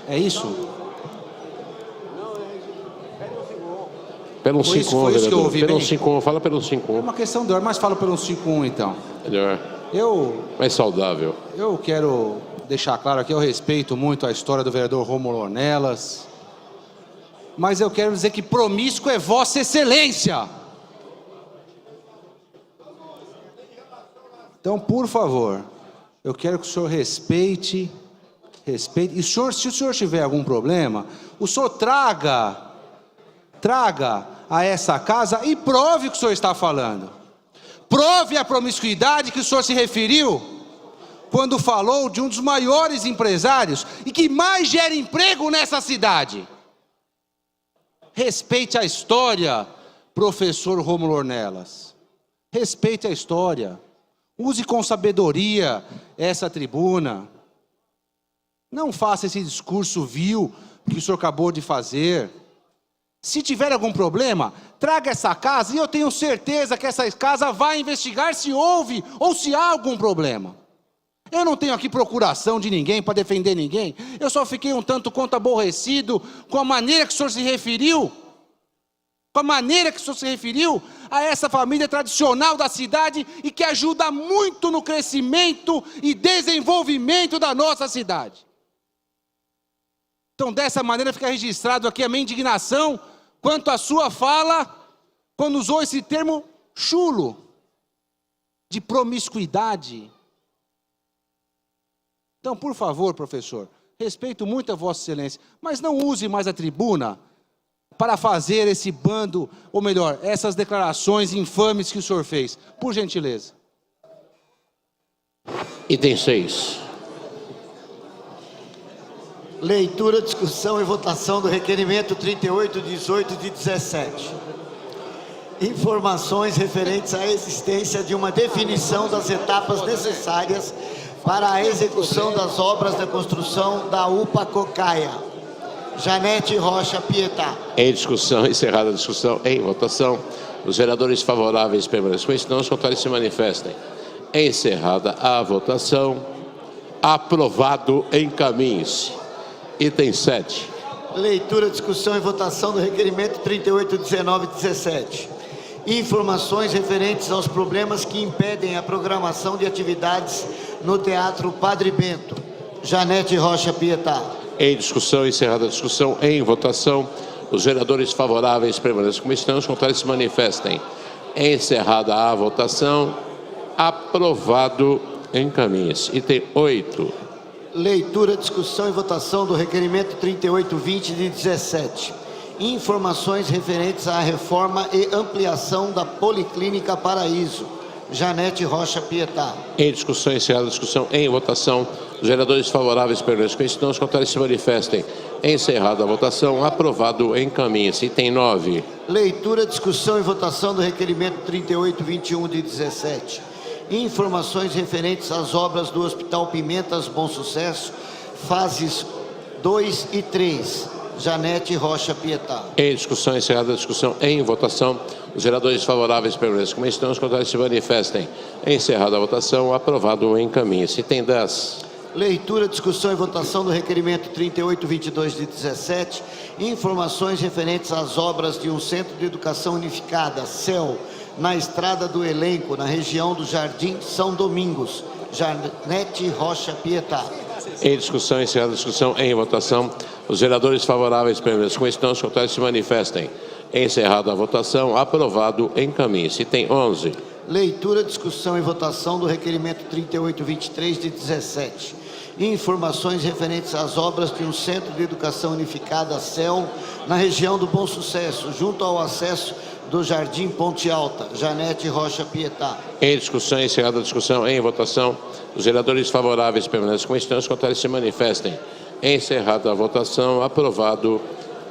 É isso? Pelo 5-1, vereador. Pelo 5-1, fala pelo 5-1. É uma questão de ordem, mas fala pelo 5-1 então. Melhor. Mais saudável. Eu quero deixar claro aqui, eu respeito muito a história do vereador Rômulo Ornelas, mas eu quero dizer que promíscuo é Vossa Excelência. Então, por favor, eu quero que o senhor respeite, e se o senhor tiver algum problema, o senhor traga a essa casa e prove o que o senhor está falando. Prove a promiscuidade que o senhor se referiu quando falou de um dos maiores empresários e que mais gera emprego nessa cidade. Respeite a história, professor Rômulo Ornelas. Respeite a história. Use com sabedoria essa tribuna. Não faça esse discurso vil que o senhor acabou de fazer. Se tiver algum problema, traga essa casa e eu tenho certeza que essa casa vai investigar se houve ou se há algum problema. Eu não tenho aqui procuração de ninguém para defender ninguém. Eu só fiquei um tanto quanto aborrecido com a maneira que o senhor se referiu. Com a maneira que o senhor se referiu a essa família tradicional da cidade e que ajuda muito no crescimento e desenvolvimento da nossa cidade. Então, dessa maneira, fica registrado aqui a minha indignação quanto à sua fala, quando usou esse termo chulo, de promiscuidade. Então, por favor, professor, respeito muito a Vossa Excelência, mas não use mais a tribuna para fazer esse bando, ou melhor, essas declarações infames que o senhor fez. Por gentileza. Item 6. Leitura, discussão e votação do requerimento 38, 18 e 17. Informações referentes à existência de uma definição das etapas necessárias para a execução das obras da construção da UPA Cocaia. Janete Rocha Pietá. Em discussão, encerrada a discussão, em votação. Os vereadores favoráveis permaneçam com isso, não os contrários se manifestem. Encerrada a votação. Aprovado, encaminhe-se. Item 7. Leitura, discussão e votação do requerimento 38, 19 e 17. Informações referentes aos problemas que impedem a programação de atividades no Teatro Padre Bento. Janete Rocha Pietá. Em discussão, encerrada a discussão, em votação. Os vereadores favoráveis permaneçam como estão, os contrários se manifestem. Encerrada a votação. Aprovado, encaminhe-se. Item 8. Leitura, discussão e votação do requerimento 38, 20 de 17. Informações referentes à reforma e ampliação da Policlínica Paraíso. Janete Rocha Pietá. Em discussão, encerrada a discussão, em votação. Os vereadores favoráveis permaneçam com isso, não os contrários se manifestem. Encerrada a votação, aprovado, encaminhe-se. Item 9. Leitura, discussão e votação do requerimento 38, 21 de 17. Informações referentes às obras do Hospital Pimentas Bom Sucesso, fases 2 e 3. Janete Rocha Pietá. Em discussão, encerrada a discussão, em votação. Os vereadores favoráveis permaneçam como estão, os contrários se manifestem. Encerrada a votação, aprovado, encaminhe-se. Item 10. Leitura, discussão e votação do requerimento 38, 22 de 17. Informações referentes às obras de um Centro de Educação Unificada, CEL, na Estrada do Elenco, na região do Jardim São Domingos. Janete Rocha Pietá. Em discussão, encerrada a discussão, em votação. Os vereadores favoráveis permaneçam como estão, os contrários se manifestem. Encerrada a votação, aprovado, encaminhe-se. Item 11. Leitura, discussão e votação do requerimento 38, 23 de 17. Informações referentes às obras de um Centro de Educação Unificada, CEL, na região do Bom Sucesso, junto ao acesso do Jardim Ponte Alta. Janete Rocha Pietá. Em discussão, encerrada a discussão, em votação. Os vereadores favoráveis permaneçam como estão, os contrários se manifestem. Encerrada a votação, aprovado,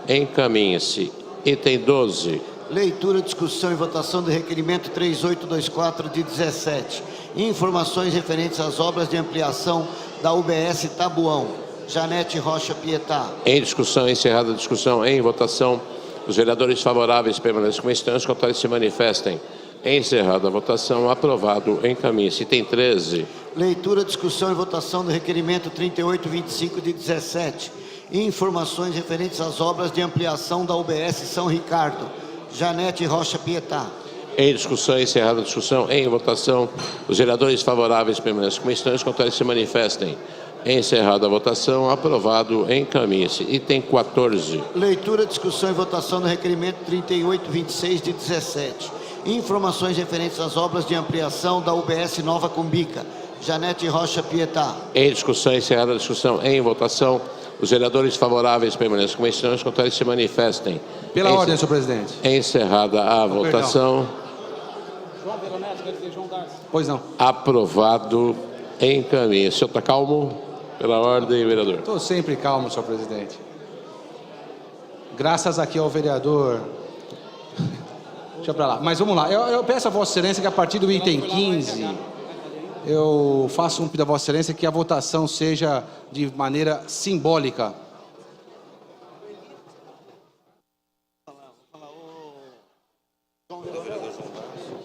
encaminhe-se. Item 12. Leitura, discussão e votação do requerimento 3824 de 17. Informações referentes às obras de ampliação da UBS Tabuão. Janete Rocha Pietá. Em discussão, encerrada a discussão, em votação. Os vereadores favoráveis permaneçam como estão, os contrários se manifestem. Encerrada a votação, aprovado, encaminhe-se. Item 13. Leitura, discussão e votação do requerimento 3825 de 17. Informações referentes às obras de ampliação da UBS São Ricardo. Janete Rocha Pietá. Em discussão, encerrada a discussão, em votação. Os vereadores favoráveis permaneçam como estão, os contrários se manifestem. Encerrada a votação, aprovado, encaminhe-se. Item 14. Leitura, discussão e votação do requerimento 3826 de 17. Informações referentes às obras de ampliação da UBS Nova Cumbica. Janete Rocha Pietá. Em discussão, encerrada a discussão, em votação. Os vereadores favoráveis permaneçam como estão, os contrários se manifestem. Pela ordem, senhor presidente. Encerrada a votação. Pois não. Aprovado, encaminhe. O senhor está calmo? Pela ordem, vereador. Estou sempre calmo, senhor presidente. graças aqui ao vereador... Deixa pra lá. Mas vamos lá. Eu peço a Vossa Excelência que a partir do item 15, eu faço um pedido a Vossa Excelência que a votação seja de maneira simbólica.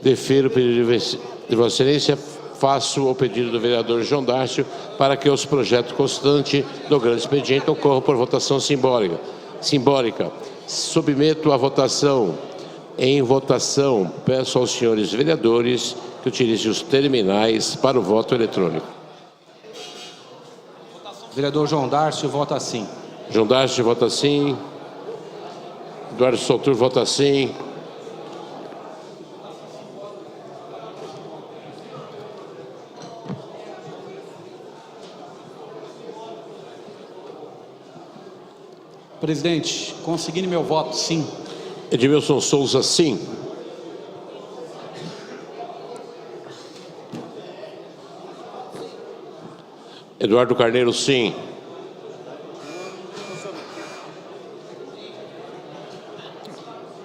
Defiro o pedido de Vossa Excelência. Faço o pedido do vereador João Dárcio para que os projetos constantes do grande expediente ocorram por votação simbólica. Submeto a votação. Em votação, peço aos senhores vereadores que utilizem os terminais para o voto eletrônico. Vereador João Dárcio vota sim. João Dárcio vota sim. Eduardo Soutur vota sim. Presidente, conseguindo meu voto, sim. Edmilson Souza, sim. Eduardo Carneiro, sim.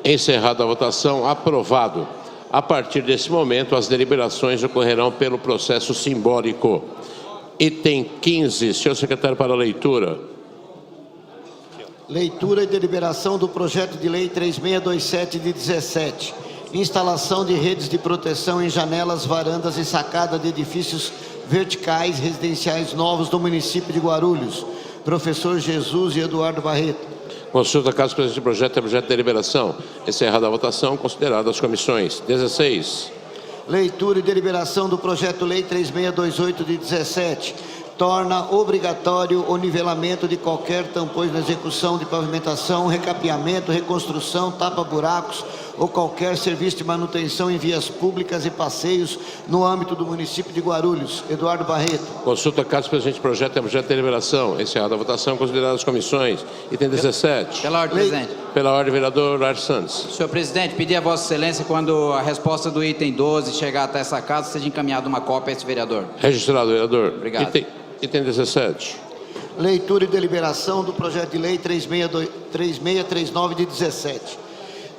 Encerrada a votação, aprovado. A partir desse momento, as deliberações ocorrerão pelo processo simbólico. Item 15, senhor secretário, para a leitura. Leitura e deliberação do projeto de lei 3627 de 17. Instalação de redes de proteção em janelas, varandas e sacada de edifícios verticais residenciais novos do município de Guarulhos. Professor Jesus e Eduardo Barreto. Consulta caso presente projeto é objeto de deliberação. Encerrada a votação, consideradas as comissões. 16. Leitura e deliberação do projeto lei 3628 de 17. Torna obrigatório o nivelamento de qualquer tampões na execução de pavimentação, recapeamento, reconstrução, tapa-buracos ou qualquer serviço de manutenção em vias públicas e passeios no âmbito do município de Guarulhos. Eduardo Barreto. Consulta caso presente projeto é objeto de deliberação. Encerrada a votação, consideradas as comissões. Item 17. Pela ordem, presidente. Pela ordem, vereador Lars Santos. Senhor presidente, pedir a Vossa Excelência, quando a resposta do item 12 chegar até essa casa, seja encaminhada uma cópia a esse vereador. Registrado, vereador. Obrigado. Item 17. Leitura e deliberação do projeto de lei 3639 de 17.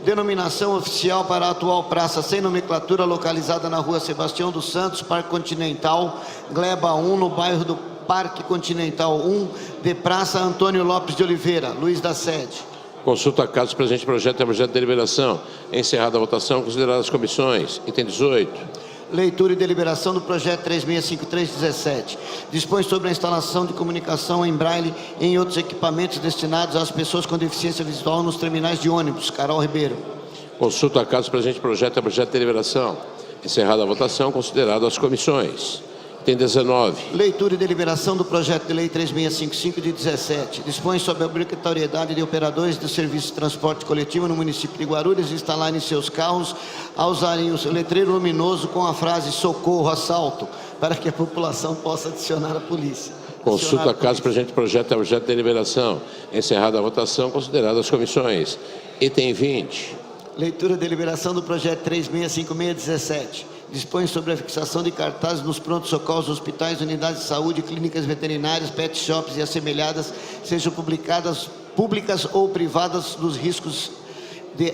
Denominação oficial para a atual praça sem nomenclatura localizada na rua Sebastião dos Santos, Parque Continental, Gleba 1, no bairro do Parque Continental 1, de Praça Antônio Lopes de Oliveira, Luiz da Sede. Consulta caso presente projeto é objeto de deliberação. Encerrada a votação, consideradas as comissões. Item 18. Leitura e deliberação do projeto 365317. Dispõe sobre a instalação de comunicação em braille e em outros equipamentos destinados às pessoas com deficiência visual nos terminais de ônibus. Carol Ribeiro. Consulta caso presente projeto é objeto de deliberação. Encerrada a votação, consideradas as comissões. Item 19. Leitura e deliberação do projeto de lei 3655 de 17. Dispõe sobre a obrigatoriedade de operadores do serviço de transporte coletivo no município de Guarulhos instalarem seus carros a usarem o letreiro luminoso com a frase socorro, assalto, para que a população possa adicionar a polícia. Consulta caso presente projeto é objeto de deliberação. Encerrada a votação, consideradas as comissões. Item 20. Leitura e deliberação do projeto 365617. Dispõe sobre a fixação de cartazes nos prontos-socorros, hospitais, unidades de saúde, clínicas veterinárias, pet shops e assemelhadas, sejam publicadas públicas ou privadas dos riscos de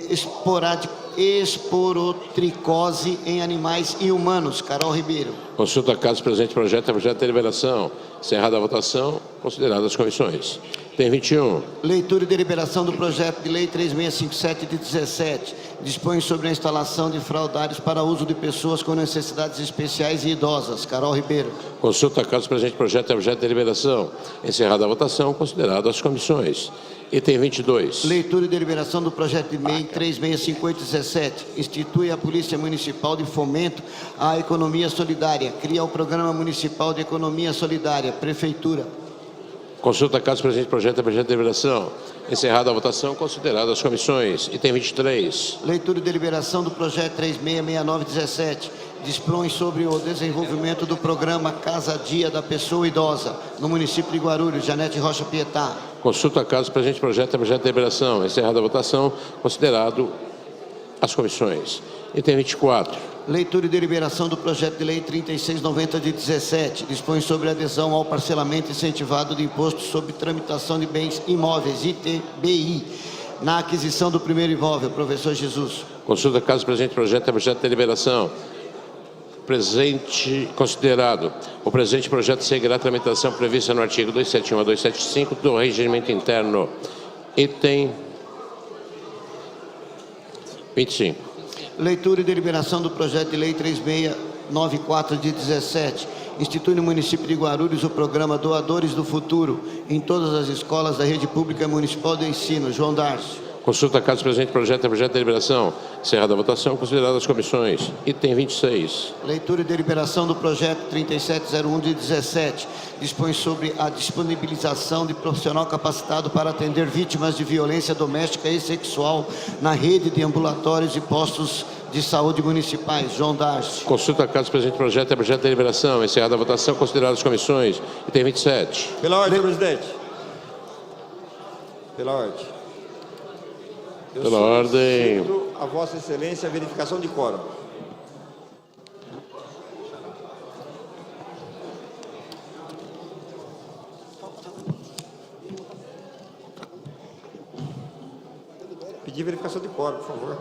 esporotricose em animais e humanos. Carol Ribeiro. Consulta caso presente projeto é objeto de deliberação. Encerrada a votação, consideradas as comissões. Tem 21. Leitura e deliberação do projeto de lei 3657 de 17. Dispõe sobre a instalação de fraldários para uso de pessoas com necessidades especiais e idosas. Carol Ribeiro. Consulta caso presente projeto é objeto de deliberação. Encerrada a votação, consideradas as comissões. Item 22. Leitura e deliberação do projeto de lei 365817. Institui a Polícia Municipal de Fomento à Economia Solidária. Cria o Programa Municipal de Economia Solidária. Prefeitura. Consulta caso presente projeto é objeto de deliberação. Encerrada a votação, consideradas as comissões. Item 23. Leitura e deliberação do projeto 366917. Dispõe sobre o desenvolvimento do programa Casa Dia da Pessoa Idosa, no município de Guarulhos. Janete Rocha Pietá. Consulta caso presente projeto é objeto de deliberação. Encerrada a votação, considerado as comissões. Item 24. Leitura e deliberação do projeto de lei 3690 de 17. Dispõe sobre adesão ao parcelamento incentivado de imposto sobre tramitação de bens imóveis, ITBI, na aquisição do primeiro imóvel. Professor Jesus. Consulta caso presente projeto de deliberação. Presente considerado. O presente projeto seguirá a tramitação prevista no artigo 271 a 275 do Regimento Interno. Item 25. Leitura e deliberação do projeto de lei 3694 de 17. Institui no município de Guarulhos o programa Doadores do Futuro em todas as escolas da rede pública municipal de ensino. João Darcio. Consulta caso presente projeto de deliberação. Encerrada a votação, consideradas as comissões. Item 26. Leitura e deliberação do projeto 3701 de 17. Dispõe sobre a disponibilização de profissional capacitado para atender vítimas de violência doméstica e sexual na rede de ambulatórios e postos de saúde municipais. João Darcio. Consulta caso presente projeto de deliberação. Encerrada a votação, consideradas as comissões. Item 27. Pela ordem, presidente. Pela ordem. Pela ordem. Solicito a Vossa Excelência a verificação de quórum. Pedir verificação de quórum, por favor.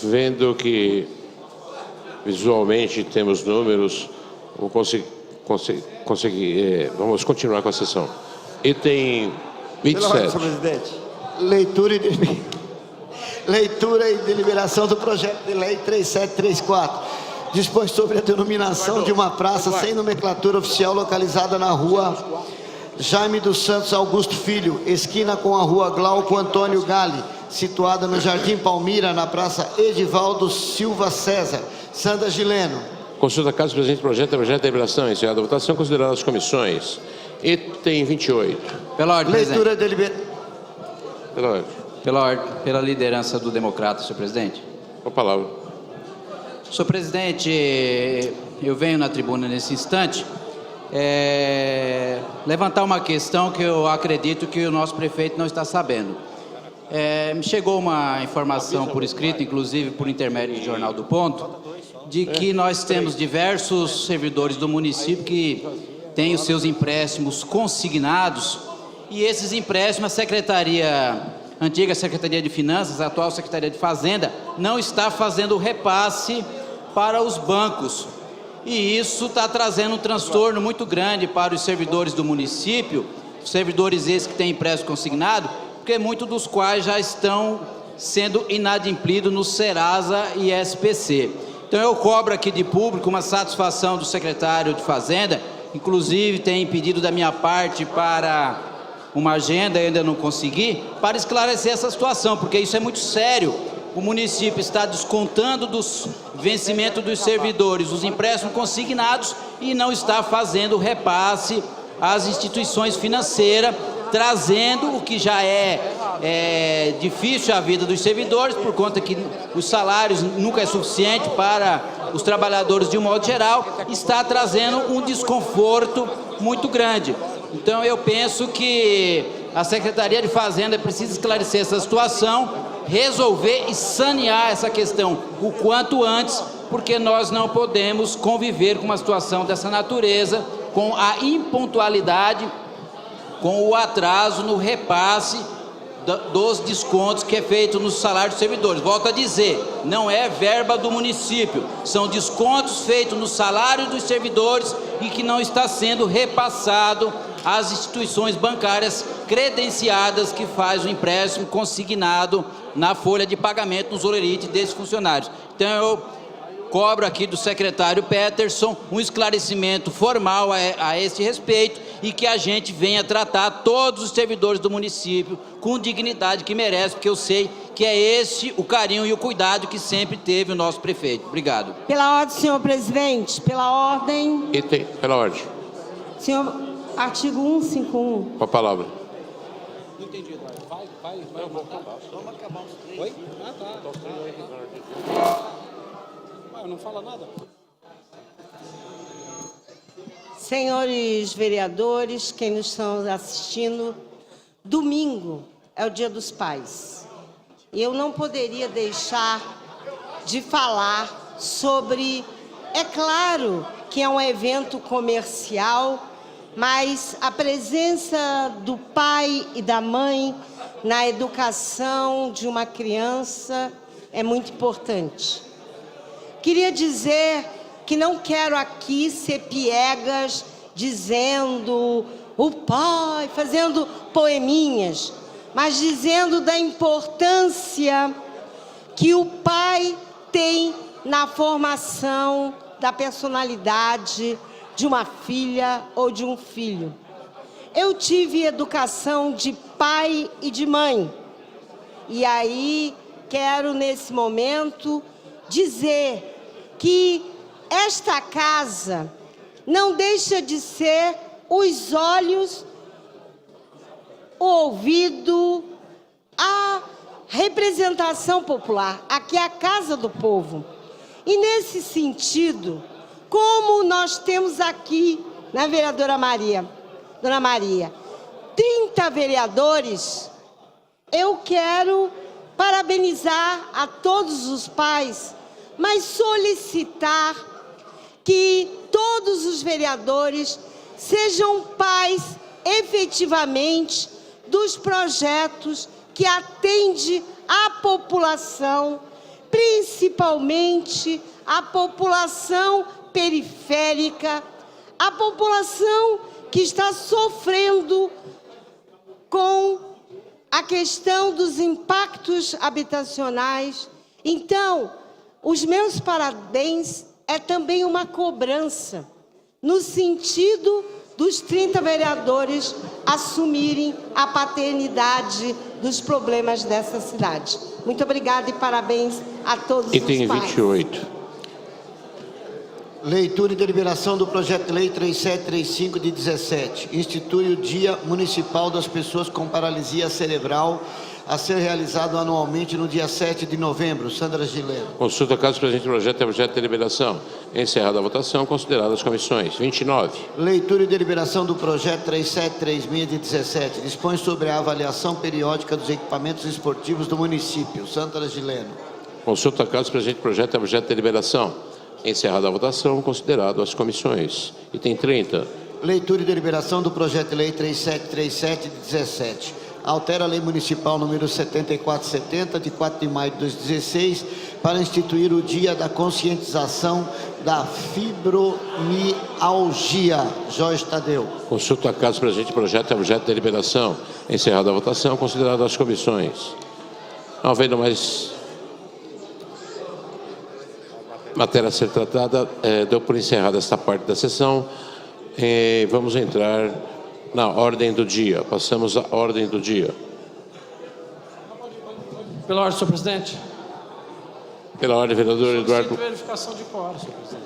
Vendo que visualmente temos números, vamos continuar com a sessão. Item 27. Senhor presidente. Leitura e deliberação do projeto de lei 3734. Dispõe sobre a denominação de uma praça sem nomenclatura oficial localizada na rua Jaime dos Santos Augusto Filho, esquina com a rua Glauco Antônio Gali, situada no Jardim Palmira, na praça Edivaldo Silva César. Sandra Gileno. Consulta caso presente projeto de deliberação. Encerrada a votação, consideradas as comissões. Item 28. Pela ordem, Leitura Pela ordem. Pela ordem, pela liderança do democrata, senhor presidente. Com a palavra. Senhor presidente, eu venho na tribuna nesse instante levantar uma questão que eu acredito que o nosso prefeito não está sabendo. Me chegou uma informação por escrito, inclusive por intermédio do Jornal do Ponto, de que nós temos diversos servidores do município que têm os seus empréstimos consignados, e esses empréstimos a antiga Secretaria de Finanças, a atual Secretaria de Fazenda, não está fazendo repasse para os bancos. E isso está trazendo um transtorno muito grande para os servidores do município, servidores esses que têm empréstimo consignado, porque muitos dos quais já estão sendo inadimplidos no Serasa e SPC. Então eu cobro aqui de público uma satisfação do secretário de Fazenda, inclusive tem pedido da minha parte para uma agenda, ainda não consegui, para esclarecer essa situação, porque isso é muito sério. O município está descontando dos vencimentos dos servidores os empréstimos consignados e não está fazendo repasse às instituições financeiras, trazendo o que já é difícil a vida dos servidores, por conta que os salários nunca é suficiente para os trabalhadores de um modo geral, está trazendo um desconforto muito grande. Então eu penso que a Secretaria de Fazenda precisa esclarecer essa situação, resolver e sanear essa questão o quanto antes, porque nós não podemos conviver com uma situação dessa natureza, com a impontualidade, com o atraso no repasse dos descontos que é feito no salário dos servidores. Volto a dizer, não é verba do município, são descontos feitos no salário dos servidores e que não está sendo repassado às instituições bancárias credenciadas que faz o empréstimo consignado na folha de pagamento nos olerites desses funcionários. Então eu cobro aqui do secretário Peterson um esclarecimento formal a esse respeito e que a gente venha tratar todos os servidores do município com dignidade que merece, porque eu sei que é esse o carinho e o cuidado que sempre teve o nosso prefeito. Obrigado. Pela ordem, senhor presidente. Pela ordem. Pela ordem. Senhor, artigo 151. Com a palavra. Não entendi, Eduardo. Vamos acabar os três. Oi? Tá. Não fala nada. Senhores vereadores, quem nos estão assistindo, domingo é o Dia dos Pais. E eu não poderia deixar de falar sobre É claro que é um evento comercial, mas a presença do pai e da mãe na educação de uma criança é muito importante. Queria dizer que não quero aqui ser piegas dizendo o pai, fazendo poeminhas, mas dizendo da importância que o pai tem na formação da personalidade de uma filha ou de um filho. Eu tive educação de pai e de mãe. E aí quero, nesse momento, dizer que esta casa não deixa de ser os olhos, o ouvido, a representação popular. Aqui é a casa do povo. E nesse sentido, como nós temos aqui, na vereadora Maria, Dona Maria, 30 vereadores, eu quero parabenizar a todos os pais, mas solicitar que todos os vereadores sejam pais efetivamente dos projetos que atendem a população, principalmente a população periférica, a população que está sofrendo com a questão dos impactos habitacionais. Então, os meus parabéns é também uma cobrança, no sentido dos 30 vereadores assumirem a paternidade dos problemas dessa cidade. Muito obrigada e parabéns a todos os pais. Item 28. Leitura e deliberação do projeto de lei 3735 de 17. Institui o Dia Municipal das Pessoas com Paralisia Cerebral, a ser realizado anualmente no dia 7 de novembro. Sandra Gileno. Consulta caso presente projeto e objeto de deliberação. Encerrada a votação, consideradas as comissões. 29. Leitura e deliberação do projeto 3736 de 17. Dispõe sobre a avaliação periódica dos equipamentos esportivos do município. Sandra Gileno. Consulta caso presente projeto e objeto de deliberação. Encerrada a votação, considerado as comissões. Item 30. Leitura e deliberação do projeto de lei 3737 de 17. Altera a lei municipal número 7470, de 4 de maio de 2016, para instituir o Dia da Conscientização da Fibromialgia. Jorge Tadeu. Consulta caso presente projeto e objeto de deliberação. Encerrada a votação, considerado as comissões. Não havendo mais matéria a ser tratada, deu por encerrada esta parte da sessão. Vamos entrar na ordem do dia. Passamos à ordem do dia. Pela ordem, senhor presidente. Pela ordem, vereador Eduardo. Verificação de quórum, senhor presidente.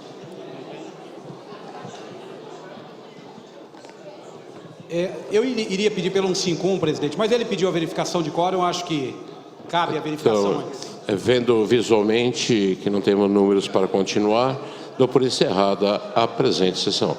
Eu iria pedir pelo 151, presidente, mas ele pediu a verificação de quórum, eu acho que cabe a verificação antes. Vendo visualmente que não temos números para continuar, dou por encerrada a presente sessão.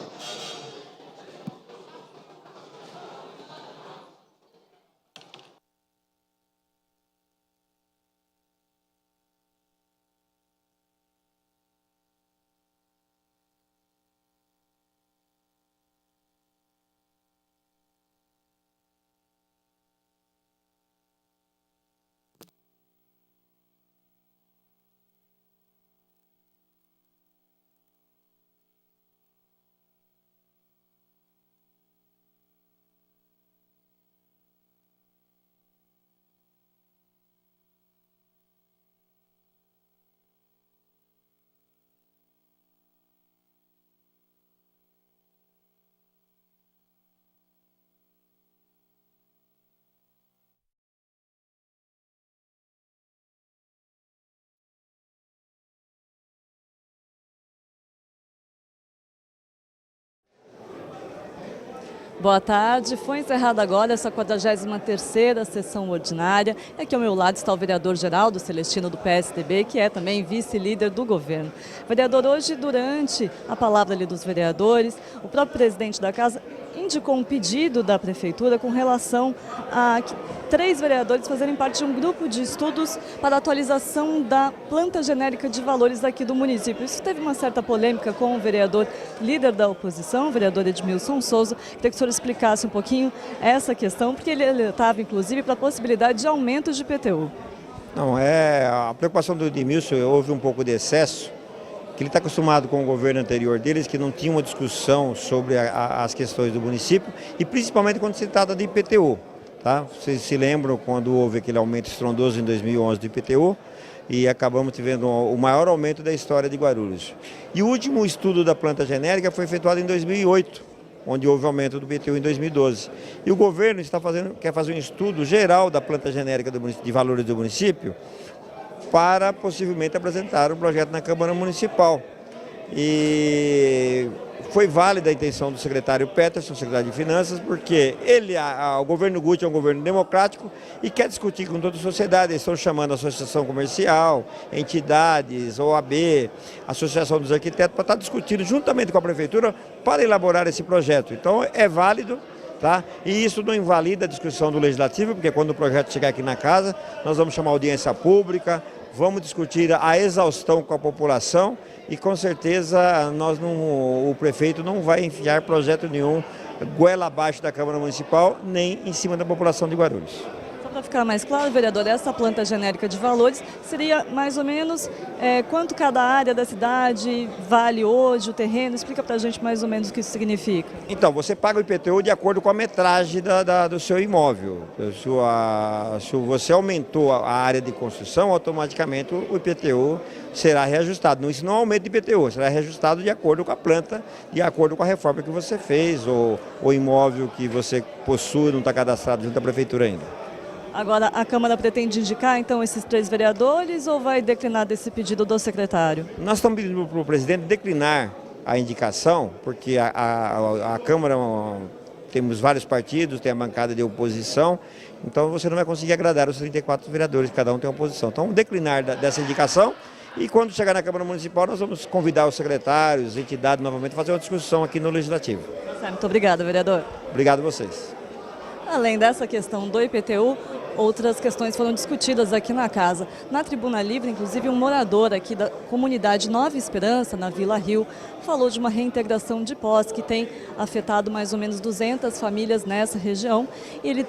Boa tarde. Foi encerrada agora essa 43ª sessão ordinária. Aqui ao meu lado está o vereador Geraldo Celestino, do PSDB, que é também vice-líder do governo. Vereador, hoje, durante a palavra ali dos vereadores, o próprio presidente da casa indicou um pedido da Prefeitura com relação a 3 vereadores fazerem parte de um grupo de estudos para a atualização da planta genérica de valores aqui do município. Isso teve uma certa polêmica com o vereador líder da oposição, o vereador Edmilson Souza. Queria que o senhor explicasse um pouquinho essa questão, porque ele estava, inclusive, para a possibilidade de aumento de IPTU. Não, a preocupação do Edmilson, houve um pouco de excesso, que ele está acostumado com o governo anterior deles, que não tinha uma discussão sobre as questões do município, e principalmente quando se trata de IPTU. Tá? Vocês se lembram quando houve aquele aumento estrondoso em 2011 do IPTU, e acabamos tendo o maior aumento da história de Guarulhos. E o último estudo da planta genérica foi efetuado em 2008, onde houve aumento do IPTU em 2012. E o governo quer fazer um estudo geral da planta genérica de valores do município, para possivelmente apresentar o projeto na Câmara Municipal. E foi válida a intenção do secretário Peterson, secretário de Finanças, porque o governo Guti é um governo democrático e quer discutir com toda a sociedade. Eles estão chamando a associação comercial, entidades, OAB, Associação dos Arquitetos, para estar discutindo juntamente com a Prefeitura para elaborar esse projeto. Então é válido. Tá? E isso não invalida a discussão do Legislativo, porque quando o projeto chegar aqui na casa, nós vamos chamar audiência pública, vamos discutir a exaustão com a população e com certeza o prefeito não vai enfiar projeto nenhum goela abaixo da Câmara Municipal, nem em cima da população de Guarulhos. Só para ficar mais claro, vereador, essa planta genérica de valores seria mais ou menos quanto cada área da cidade vale hoje, o terreno? Explica para a gente mais ou menos o que isso significa. Então, você paga o IPTU de acordo com a metragem do seu imóvel. Se você aumentou a área de construção, automaticamente o IPTU será reajustado. Isso não é um aumento de IPTU, será reajustado de acordo com a planta, de acordo com a reforma que você fez, ou o imóvel que você possui não está cadastrado junto à Prefeitura ainda. Agora, a Câmara pretende indicar, então, esses 3 vereadores ou vai declinar desse pedido do secretário? Nós estamos pedindo para o presidente declinar a indicação, porque a Câmara, temos vários partidos, tem a bancada de oposição, então você não vai conseguir agradar os 34 vereadores, cada um tem uma posição. Então, declinar dessa indicação e quando chegar na Câmara Municipal, nós vamos convidar os secretários, entidades, novamente, a fazer uma discussão aqui no Legislativo. Muito obrigada, vereador. Obrigado a vocês. Além dessa questão do IPTU, outras questões foram discutidas aqui na casa. Na Tribuna Livre, inclusive, um morador aqui da comunidade Nova Esperança, na Vila Rio, falou de uma reintegração de posse que tem afetado mais ou menos 200 famílias nessa região. E ele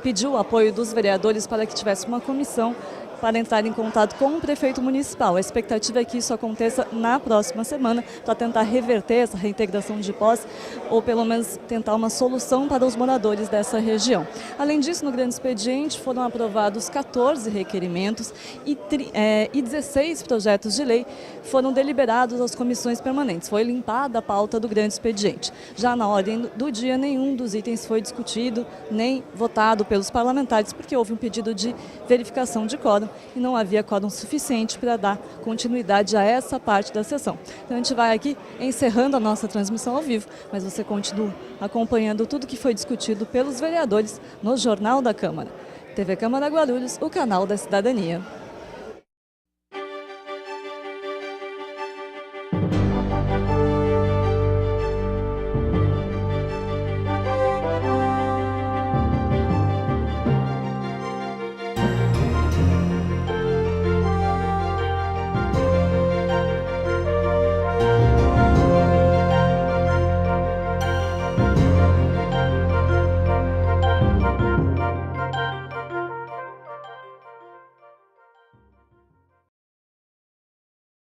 pediu o apoio dos vereadores para que tivesse uma comissão para entrar em contato com o prefeito municipal. A expectativa é que isso aconteça na próxima semana para tentar reverter essa reintegração de posse ou pelo menos tentar uma solução para os moradores dessa região. Além disso, no grande expediente foram aprovados 14 requerimentos e 16 projetos de lei foram deliberados às comissões permanentes. Foi limpada a pauta do grande expediente. Já na ordem do dia, nenhum dos itens foi discutido nem votado pelos parlamentares, porque houve um pedido de verificação de quórum e não havia quórum suficiente para dar continuidade a essa parte da sessão. Então a gente vai aqui encerrando a nossa transmissão ao vivo, mas você continua acompanhando tudo que foi discutido pelos vereadores no Jornal da Câmara. TV Câmara Guarulhos, o canal da cidadania.